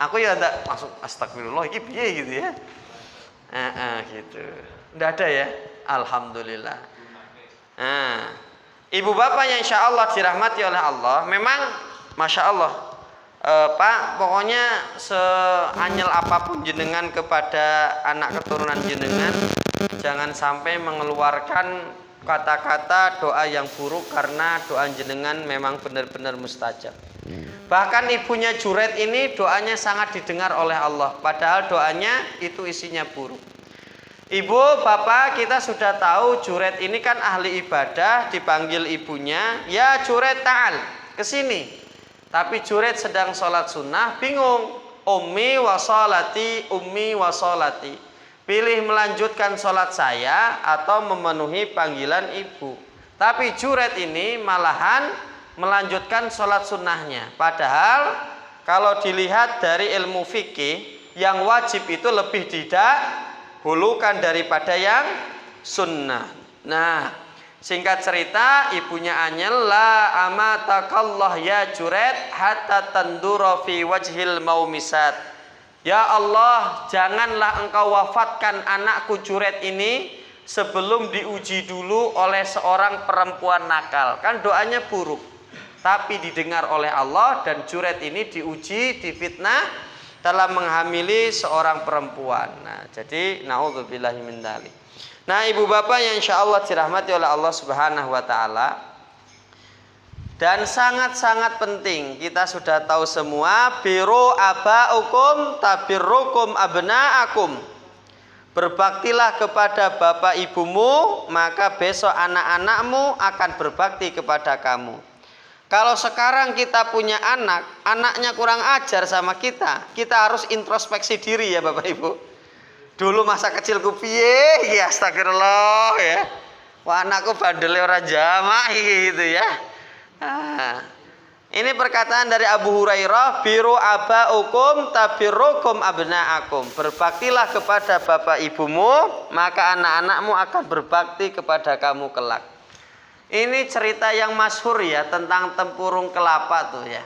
Aku ya enggak masuk astagfirullah iki piye gitu ya. Gitu. Enggak ada ya? Alhamdulillah. Nah, ibu bapak yang insya Allah dirahmati oleh Allah, memang Masya Allah, Pak, pokoknya seanyel apapun jenengan kepada anak keturunan jenengan, jangan sampai mengeluarkan kata-kata doa yang buruk, karena doa jenengan memang benar-benar mustajab. Bahkan ibunya Juret ini doanya sangat didengar oleh Allah, padahal doanya itu isinya buruk. Ibu, bapak, kita sudah tahu Juret ini kan ahli ibadah, dipanggil ibunya, ya Juret ta'al, kesini. Tapi Juret sedang sholat sunnah, bingung. Ummi wa sholati, ummi wa sholati. pilih melanjutkan sholat saya atau memenuhi panggilan ibu. Tapi Juret ini malahan melanjutkan sholat sunnahnya. Padahal kalau dilihat dari ilmu fikih, yang wajib itu lebih didahulukan daripada yang sunnah. Nah, singkat cerita, ibunya Anyel, la amatakallah ya Juret hatta tandura fi wajhil maumisat. Ya Allah, janganlah engkau wafatkan anakku Juret ini sebelum diuji dulu oleh seorang perempuan nakal. Kan doanya buruk, tapi didengar oleh Allah, dan Juret ini diuji, difitnah dalam menghamili seorang perempuan. Nah, jadi naudzubillahi min dzalik. Nah, ibu bapak yang insyaallah dirahmati oleh Allah Subhanahu wa taala, dan sangat-sangat penting, kita sudah tahu semua, biru abaukum tabirrukum abnaakum. Berbaktilah kepada bapak ibumu, maka besok anak-anakmu akan berbakti kepada kamu. Kalau sekarang kita punya anak, anaknya kurang ajar sama kita harus introspeksi diri ya Bapak Ibu. Dulu masa kecilku piye, ya astagfirullah ya. Wah, anakku bandel ora jamak gitu ya. Nah, ini perkataan dari Abu Hurairah, biru abaukum tabirrukum abnaakum. Berbaktilah kepada bapak ibumu, maka anak-anakmu akan berbakti kepada kamu kelak. Ini cerita yang masyhur ya, tentang tempurung kelapa tuh ya.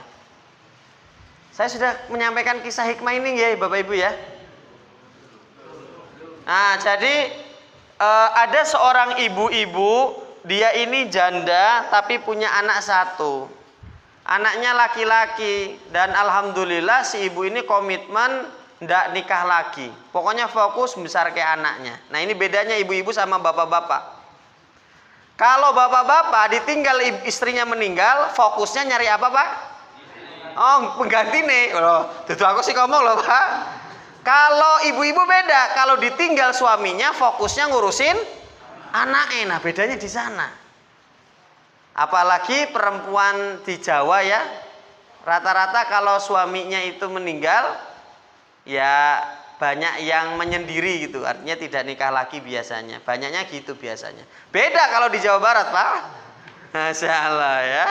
Saya sudah menyampaikan kisah hikmah ini ya Bapak Ibu ya. Nah, jadi ada seorang ibu-ibu, dia ini janda tapi punya anak satu. Anaknya laki-laki, dan alhamdulillah si ibu ini komitmen ndak nikah lagi. Pokoknya fokus besar ke anaknya. Nah, ini bedanya ibu-ibu sama bapak-bapak. Kalau bapak-bapak ditinggal istrinya meninggal, fokusnya nyari apa Pak? Oh, pengganti nih. Loh, itu aku sih ngomong loh Pak. Kalau ibu-ibu beda, kalau ditinggal suaminya fokusnya ngurusin anaknya. Nah, bedanya di sana. Apalagi perempuan di Jawa ya, rata-rata kalau suaminya itu meninggal, ya banyak yang menyendiri gitu, artinya tidak nikah lagi biasanya. Banyaknya gitu biasanya. Beda kalau di Jawa Barat Pak. Masya Allah ya.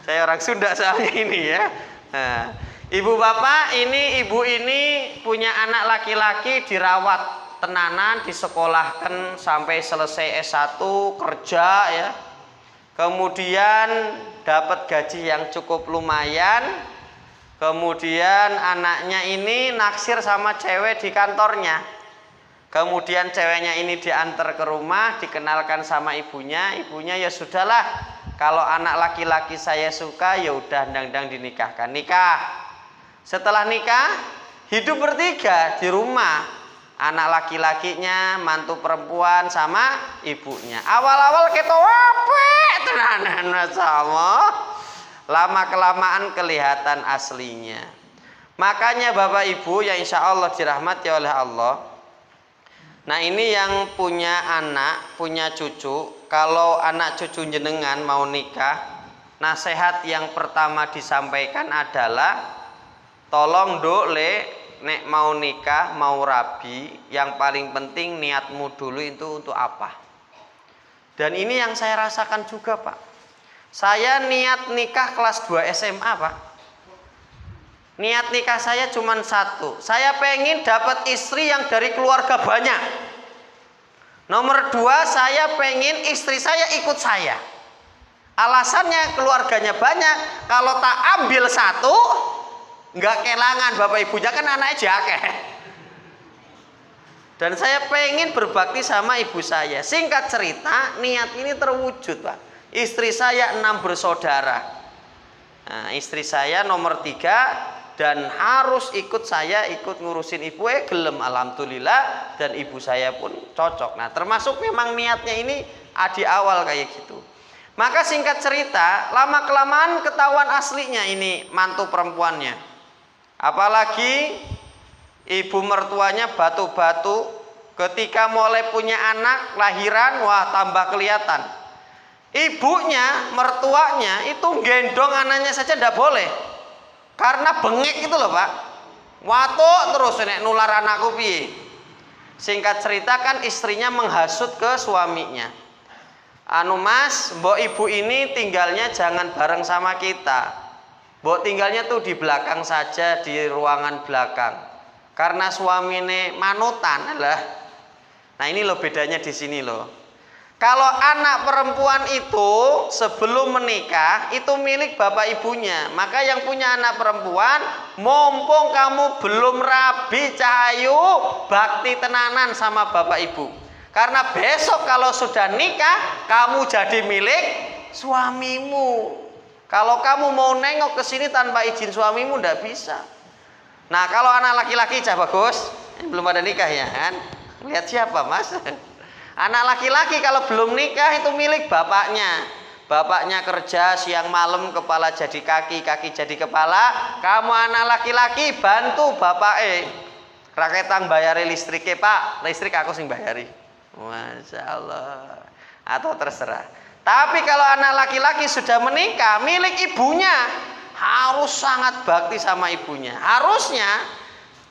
Saya orang Sunda soalnya ini ya. Nah, ibu bapak ini, ibu ini punya anak laki-laki, dirawat tenanan, disekolahkan sampai selesai S1, kerja ya. Kemudian dapat gaji yang cukup lumayan. Kemudian anaknya ini naksir sama cewek di kantornya. Kemudian ceweknya ini diantar ke rumah, dikenalkan sama ibunya. Ibunya ya sudahlah, kalau anak laki-laki saya suka ya udah ndang-ndang dinikahkan. Nikah. Setelah nikah, hidup bertiga di rumah. Anak laki-lakinya, mantu perempuan sama ibunya. Awal-awal kita wapet tenanan sama. Lama-kelamaan kelihatan aslinya. Makanya Bapak Ibu yang insya Allah dirahmati oleh Allah. Nah, ini yang punya anak, punya cucu. Kalau anak cucu jenengan mau nikah, nasihat yang pertama disampaikan adalah, tolong dok le, nek mau nikah, mau rabi, yang paling penting niatmu dulu itu untuk apa. Dan ini yang saya rasakan juga Pak. Saya niat nikah kelas 2 SMA Pak. Niat nikah saya cuma satu. Saya pengen dapat istri yang dari keluarga banyak. Nomor 2, saya pengen istri saya ikut saya. Alasannya keluarganya banyak. Kalau tak ambil satu, nggak kelangan Bapak Ibunya, kan anaknya jakeh. Dan saya pengen berbakti sama ibu saya. Singkat cerita, niat ini terwujud Pak. Istri saya 6 bersaudara. Nah, istri saya nomor 3 dan harus ikut saya, ikut ngurusin ibu, gelem alhamdulillah, dan ibu saya pun cocok. Nah, termasuk memang niatnya ini di awal kayak gitu. Maka singkat cerita, lama kelamaan ketahuan aslinya ini mantu perempuannya. Apalagi ibu mertuanya batu-batu, ketika mulai punya anak lahiran, wah tambah kelihatan. Ibunya, mertuanya itu gendong anaknya saja tidak boleh, karena bengek itu loh Pak. Watuk terus nek nular anakku piye. Singkat cerita kan istrinya menghasut ke suaminya. Anu mas, mbok ibu ini tinggalnya jangan bareng sama kita. Mbok tinggalnya tuh di belakang saja, di ruangan belakang. Karena suamine manutan lah. Nah ini loh bedanya di sini loh. Kalau anak perempuan itu sebelum menikah itu milik bapak ibunya. Maka yang punya anak perempuan, mumpung kamu belum rabi cahayu, bakti tenanan sama bapak ibu. Karena besok kalau sudah nikah, kamu jadi milik suamimu. Kalau kamu mau nengok ke sini tanpa izin suamimu, ndak bisa. Nah kalau anak laki-laki cah bagus, belum ada nikah ya kan? Lihat siapa mas? Anak laki-laki kalau belum nikah itu milik bapaknya. Bapaknya kerja siang malam, kepala jadi kaki, kaki jadi kepala. Kamu anak laki-laki bantu bapak raketang bayari listriknya pak. Listrik aku sing bayari. Masya Allah. Atau terserah. Tapi kalau anak laki-laki sudah menikah, milik ibunya, harus sangat bakti sama ibunya. Harusnya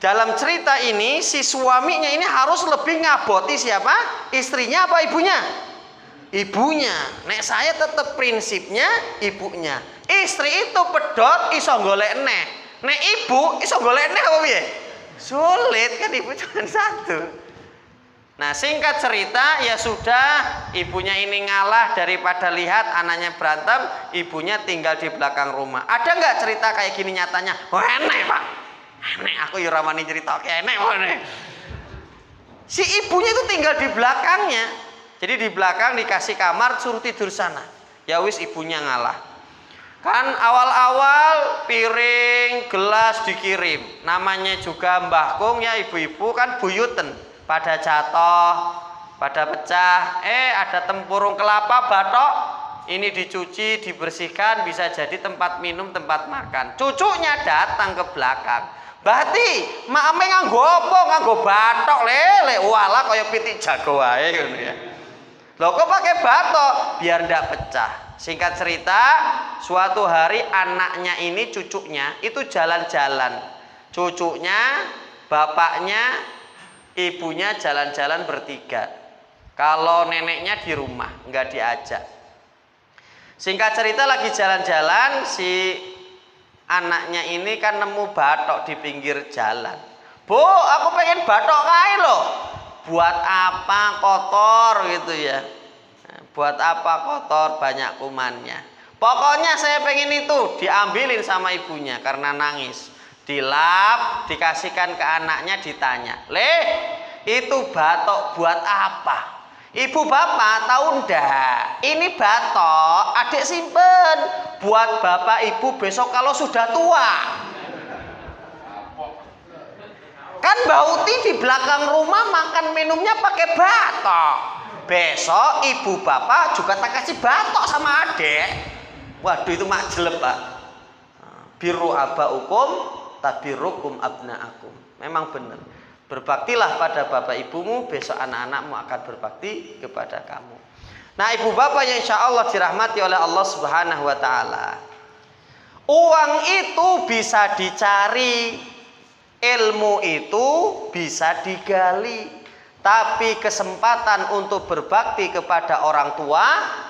dalam cerita ini si suaminya ini harus lebih ngaboti siapa? Istrinya apa ibunya? Ibunya. Nek saya tetap prinsipnya ibunya. Istri itu pedot iso golek neh. Nek ibu iso golek neh apa piye? Sulit kan, ibu cuma satu. Nah singkat cerita ya sudah, ibunya ini ngalah daripada lihat anaknya berantem, ibunya tinggal di belakang rumah. Ada nggak cerita kayak gini nyatanya? Oh enek pak. Enek aku yuramani cerita kayak enek enek. Si ibunya itu tinggal di belakangnya. Jadi di belakang dikasih kamar suruh tidur sana. Ya wis ibunya ngalah. Kan awal-awal piring, gelas dikirim. Namanya juga Mbah Kung ya ibu-ibu kan buyuten. Pada jatuh, pada pecah. Ada tempurung kelapa batok. Ini dicuci, dibersihkan, bisa jadi tempat minum, tempat makan. Cucunya datang ke belakang. Berarti mak nganggo apa? Nganggo batok lele. Walah kaya pitik jago wae ngono ya. Loh kok pakai batok? Biar ndak pecah. Singkat cerita, suatu hari anaknya ini cucunya itu jalan-jalan. Cucunya, bapaknya, ibunya jalan-jalan bertiga. Kalau neneknya di rumah, nggak diajak. Singkat cerita lagi jalan-jalan, si anaknya ini kan nemu batok di pinggir jalan. Bu, aku pengen batok kae loh. Buat apa kotor gitu ya? Buat apa kotor, banyak kumannya. Pokoknya saya pengen itu. Diambilin sama ibunya karena nangis. Dilap, dikasihkan ke anaknya, ditanya. Leh, itu batok buat apa? Ibu bapak tahu ndak? Ini batok adik simpen buat bapak ibu besok kalau sudah tua. Kan Mbak Uti di belakang rumah makan minumnya pakai batok. Besok ibu bapak juga tak kasih batok sama adik. Waduh itu mak jelek pak. Biru abaukum tabirukum abnaakum. Memang benar. Berbaktilah pada bapak ibumu, besok anak-anakmu akan berbakti kepada kamu. Nah ibu bapak yang insya Allah dirahmati oleh Allah Subhanahu wa ta'ala. Uang itu bisa dicari, ilmu itu bisa digali. Tapi kesempatan untuk berbakti kepada orang tua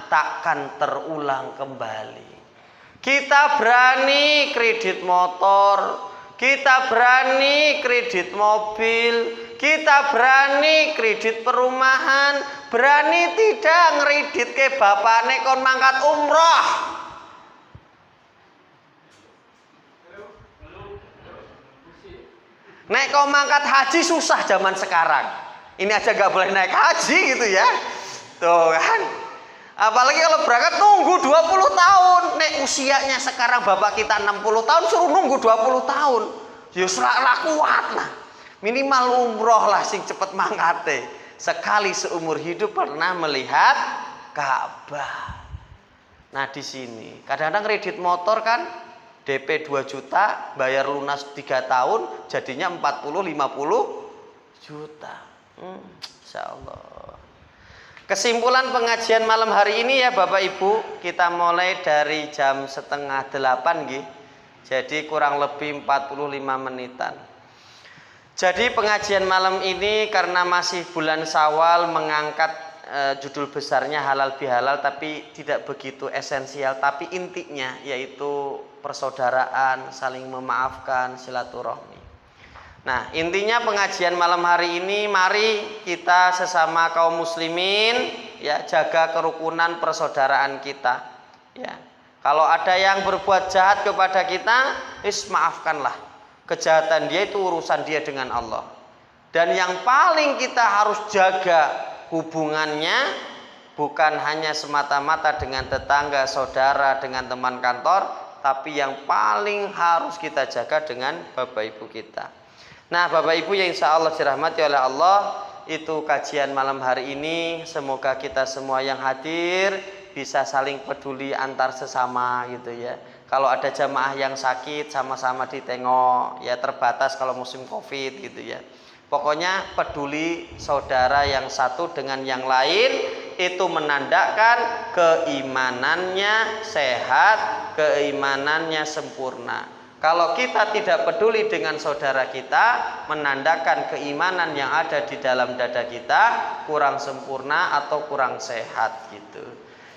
takkan terulang kembali. Kita berani kredit motor, kita berani kredit mobil, kita berani kredit perumahan, berani tidak ngredit ke bapakne kon mangkat umroh. Nek kau mangkat haji susah zaman sekarang. Ini aja gak boleh naik haji gitu ya. Tuh kan. Apalagi kalau berangkat nunggu 20 tahun. Nek usianya sekarang bapak kita 60 tahun suruh nunggu 20 tahun. Ya serak kuat lah. Minimal umroh lah sing cepet mangkate. Sekali seumur hidup pernah melihat Ka'bah. Nah di sini kadang-kadang kredit motor kan DP 2 juta, bayar lunas 3 tahun, jadinya 40-50 juta. Insya Allah. Kesimpulan pengajian malam hari ini ya Bapak Ibu, kita mulai dari jam 7:30 gitu. Jadi kurang lebih 45 menitan. Jadi pengajian malam ini karena masih bulan Syawal mengangkat judul besarnya halal bihalal, tapi tidak begitu esensial, tapi intinya yaitu persaudaraan, saling memaafkan, silaturahmi. Nah, intinya pengajian malam hari ini, mari kita sesama kaum muslimin ya jaga kerukunan persaudaraan kita. Ya. Kalau ada yang berbuat jahat kepada kita, maafkanlah. Kejahatan dia itu urusan dia dengan Allah. Dan yang paling kita harus jaga hubungannya bukan hanya semata-mata dengan tetangga, saudara, dengan teman kantor, tapi yang paling harus kita jaga dengan bapak ibu kita. Nah, bapak ibu yang insya Allah dirahmati oleh Allah, itu kajian malam hari ini. Semoga kita semua yang hadir bisa saling peduli antar sesama gitu ya. Kalau ada jamaah yang sakit sama-sama ditengok ya, terbatas kalau musim Covid gitu ya. Pokoknya peduli saudara yang satu dengan yang lain, itu menandakan keimanannya sehat, keimanannya sempurna. Kalau kita tidak peduli dengan saudara kita, menandakan keimanan yang ada di dalam dada kita kurang sempurna atau kurang sehat gitu.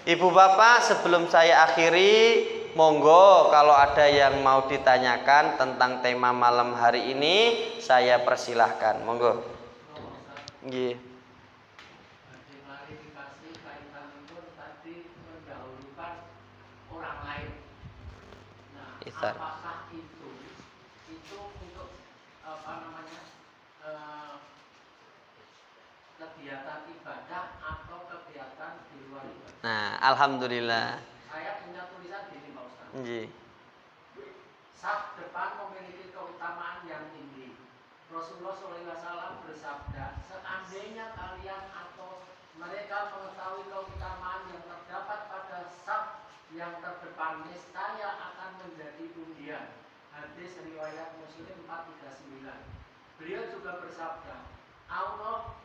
Ibu bapak, sebelum saya akhiri, monggo kalau ada yang mau ditanyakan tentang tema malam hari ini, saya persilahkan. Monggo. Nggih. Klarifikasi kaitan itu tadi mendahulukan orang lain. Nah, Isar. apakah itu untuk apa namanya kegiatan ibadah atau kegiatan di luar ibadah? Nah, alhamdulillah. Saya punya tulisan gini Pak Ustaz. Nggih. Saf depan memiliki keutamaan yang tinggi. Rasulullah SAW bersabda, seandainya kalian atau mereka mengetahui keutamaan yang terdapat pada saf yang terdepan, niscaya akan menjadi undian. Hadis riwayat Muslim 439. Beliau juga bersabda, Allah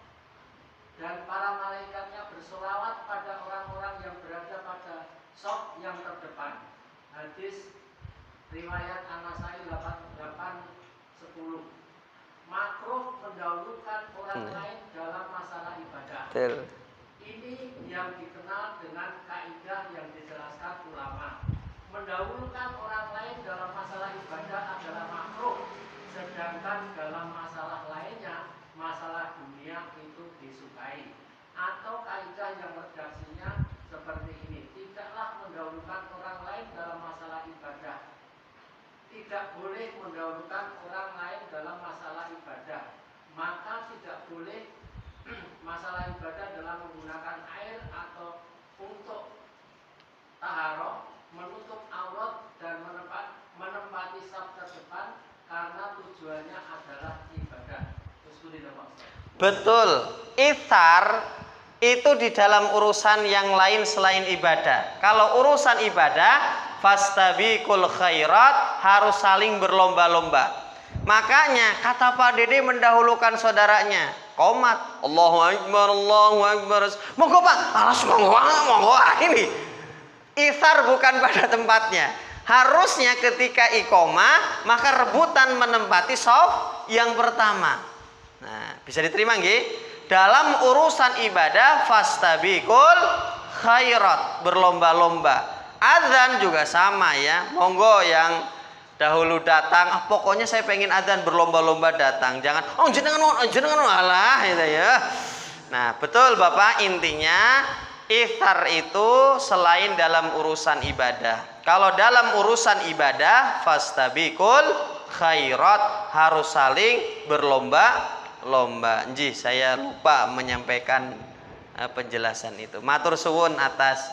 dan para malaikatnya bersolawat pada orang-orang yang berada pada saf yang terdepan. Hadis riwayat An-Nasai 810. Makruh mendahulukan orang lain dalam masalah ibadah. Betul. Ini yang dikenal dengan kaidah yang dijelaskan ulama. Mendahulukan orang lain dalam masalah ibadah adalah makruh, sedangkan dalam masalah lainnya, masalah dunia itu disukai. Atau kaidah yang redaksinya seperti ini: tidaklah mendahulukan orang lain dalam masalah ibadah. Tidak boleh mendahulukan orang lain dalam masalah ibadah. Maka tidak boleh masalah ibadah dalam menggunakan air atau untuk taharah, menutup aurat dan menempati saf terdepan karena tujuannya adalah ibadah. Betul. Ithar itu di dalam urusan yang lain selain ibadah. Kalau urusan ibadah, fastabiqul khairat, harus saling berlomba-lomba. Makanya kata Pak Dede mendahulukan saudaranya. Qomat, Allahu Akbar, Allahu Akbar. Monggo Pak, alas monggo ini. Ithar bukan pada tempatnya. Harusnya ketika iqomah, maka rebutan menempati shaf yang pertama. Nah, bisa diterima nggih? Dalam urusan ibadah, fastabiqul khairat, berlomba-lomba. Adzan juga sama ya. Monggo yang dahulu datang, pokoknya saya pengen adzan, berlomba-lomba datang. Jangan jenengan alah gitu ya. Nah, betul Bapak, intinya ithar itu selain dalam urusan ibadah. Kalau dalam urusan ibadah, fastabiqul khairat, harus saling berlomba-lomba. Nggih, saya lupa menyampaikan penjelasan itu. Matur suwun atas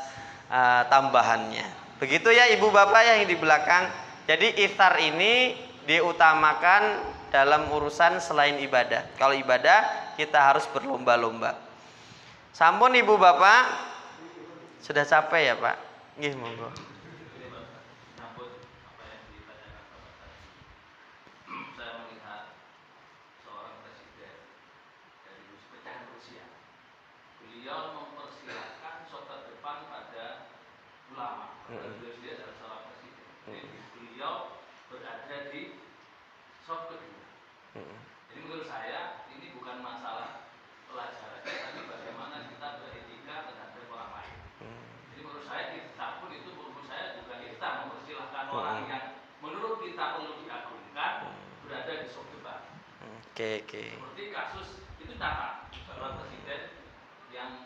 tambahannya. Begitu ya Ibu Bapak yang di belakang. Jadi iftar ini diutamakan dalam urusan selain ibadah. Kalau ibadah kita harus berlomba-lomba. Sampun Ibu Bapak, sudah capek ya Pak? Nggih, monggo. Saya melihat seorang presiden dari pecahan Rusia. Beliau mempersilahkan saf depan pada ulama. Beliau adalah seorang presiden. Beliau berada di saf kedua. Jadi menurut saya ini bukan masalah pelajaran, tapi bagaimana kita beretika terhadap orang lain. Jadi menurut saya kita pun itu menurut saya juga kita mempersilahkan orang yang menurut kita perlu diagungkan berada di soft debat. Oke. Seperti kasus itu nyata bahwa presiden yang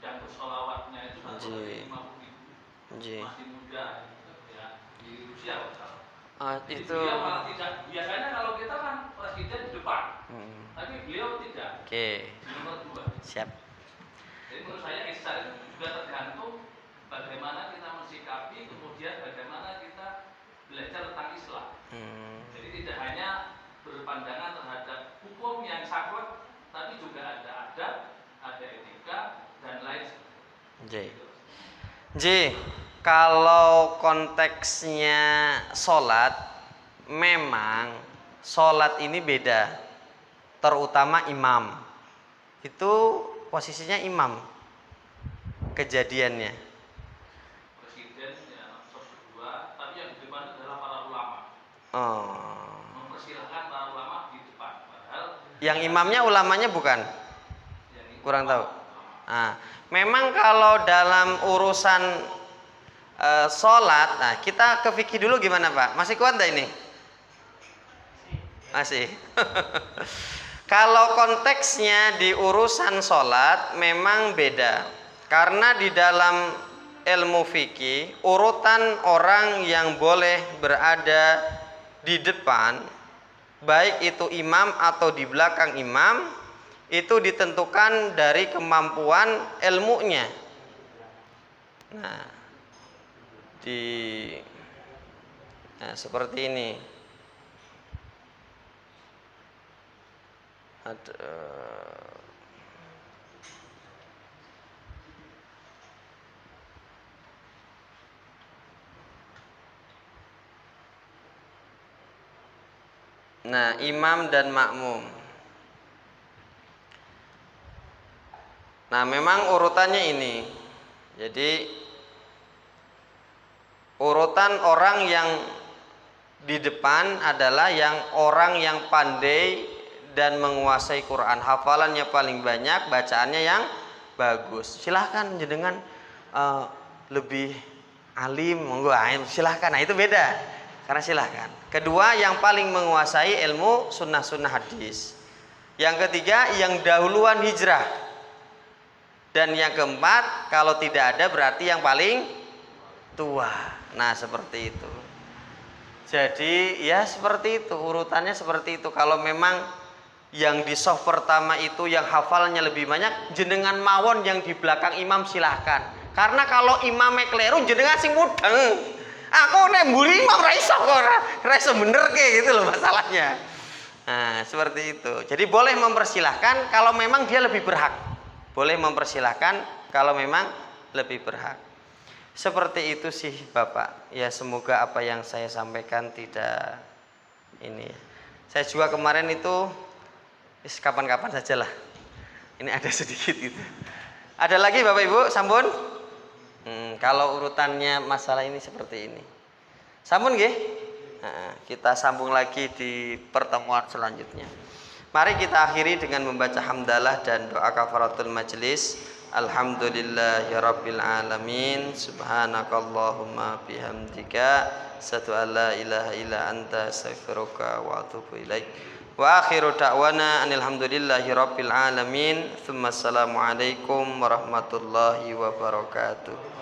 bersolawatnya itu satu dari 50.000 masih muda ya di Rusia itu beliau malah tidak, biasanya kalau kita kan presiden di depan, tapi beliau tidak. Oke. Di nomor 2. Siap. Jadi menurut saya ihsan itu juga tergantung bagaimana kita mensikapi, kemudian bagaimana kita belajar tentang Islam. Jadi tidak hanya berpandangan terhadap hukum yang saklek, tapi juga ada adab, ada etika dan lain sebagainya. Kalau konteksnya sholat, memang sholat ini beda, terutama imam. Itu posisinya imam kejadiannya. Presiden ya sosok kedua, tapi yang di depan adalah para ulama. Mempersilahkan para ulama di depan. Padahal yang imamnya ulamanya bukan? Kurang tahu. Nah, memang kalau dalam urusan sholat, nah kita ke fikih dulu gimana Pak? Masih kuat enggak ini? Masih. Kalau konteksnya di urusan sholat memang beda, karena di dalam ilmu fikih urutan orang yang boleh berada di depan, baik itu imam atau di belakang imam, itu ditentukan dari kemampuan ilmunya. Nah, seperti ini. Nah, imam dan makmum. Nah, memang urutannya ini. Jadi urutan orang yang di depan adalah orang yang pandai dan menguasai Quran, hafalannya paling banyak, bacaannya yang bagus. Silahkan jenengan lebih alim, monggo silahkan. Nah itu beda, karena silahkan. Kedua, yang paling menguasai ilmu sunnah-sunnah hadis. Yang ketiga, yang dahuluan hijrah. Dan yang keempat, kalau tidak ada berarti yang paling tua. Nah seperti itu. Jadi ya seperti itu, urutannya seperti itu. Kalau memang yang di soft pertama itu yang hafalnya lebih banyak, jenengan mawon yang di belakang imam silahkan. Karena kalau imamnya keliru, jenengan sing mudeng. Aku nek mburi imam ra iso bener kayak gitu loh masalahnya. Nah seperti itu. Jadi boleh mempersilahkan kalau memang dia lebih berhak. Boleh mempersilahkan kalau memang lebih berhak. Seperti itu sih Bapak. Ya semoga apa yang saya sampaikan tidak ini. Saya juga kemarin itu kapan-kapan sajalah. Ini ada sedikit itu. Ada lagi Bapak Ibu sambun? Kalau urutannya masalah ini seperti ini. Sambun nggih? Nah, kita sambung lagi di pertemuan selanjutnya. Mari kita akhiri dengan membaca hamdalah dan doa kafaratul majlis. Alhamdulillahirabbil alamin. Subhanakallahumma bihamdika asyhadu an la ilaha illa anta astaghfiruka wa atubu ilaik. Wa akhiru da'wana alhamdulillahirabbil alamin. Tsumma assalamu alaikum warahmatullahi wabarakatuh.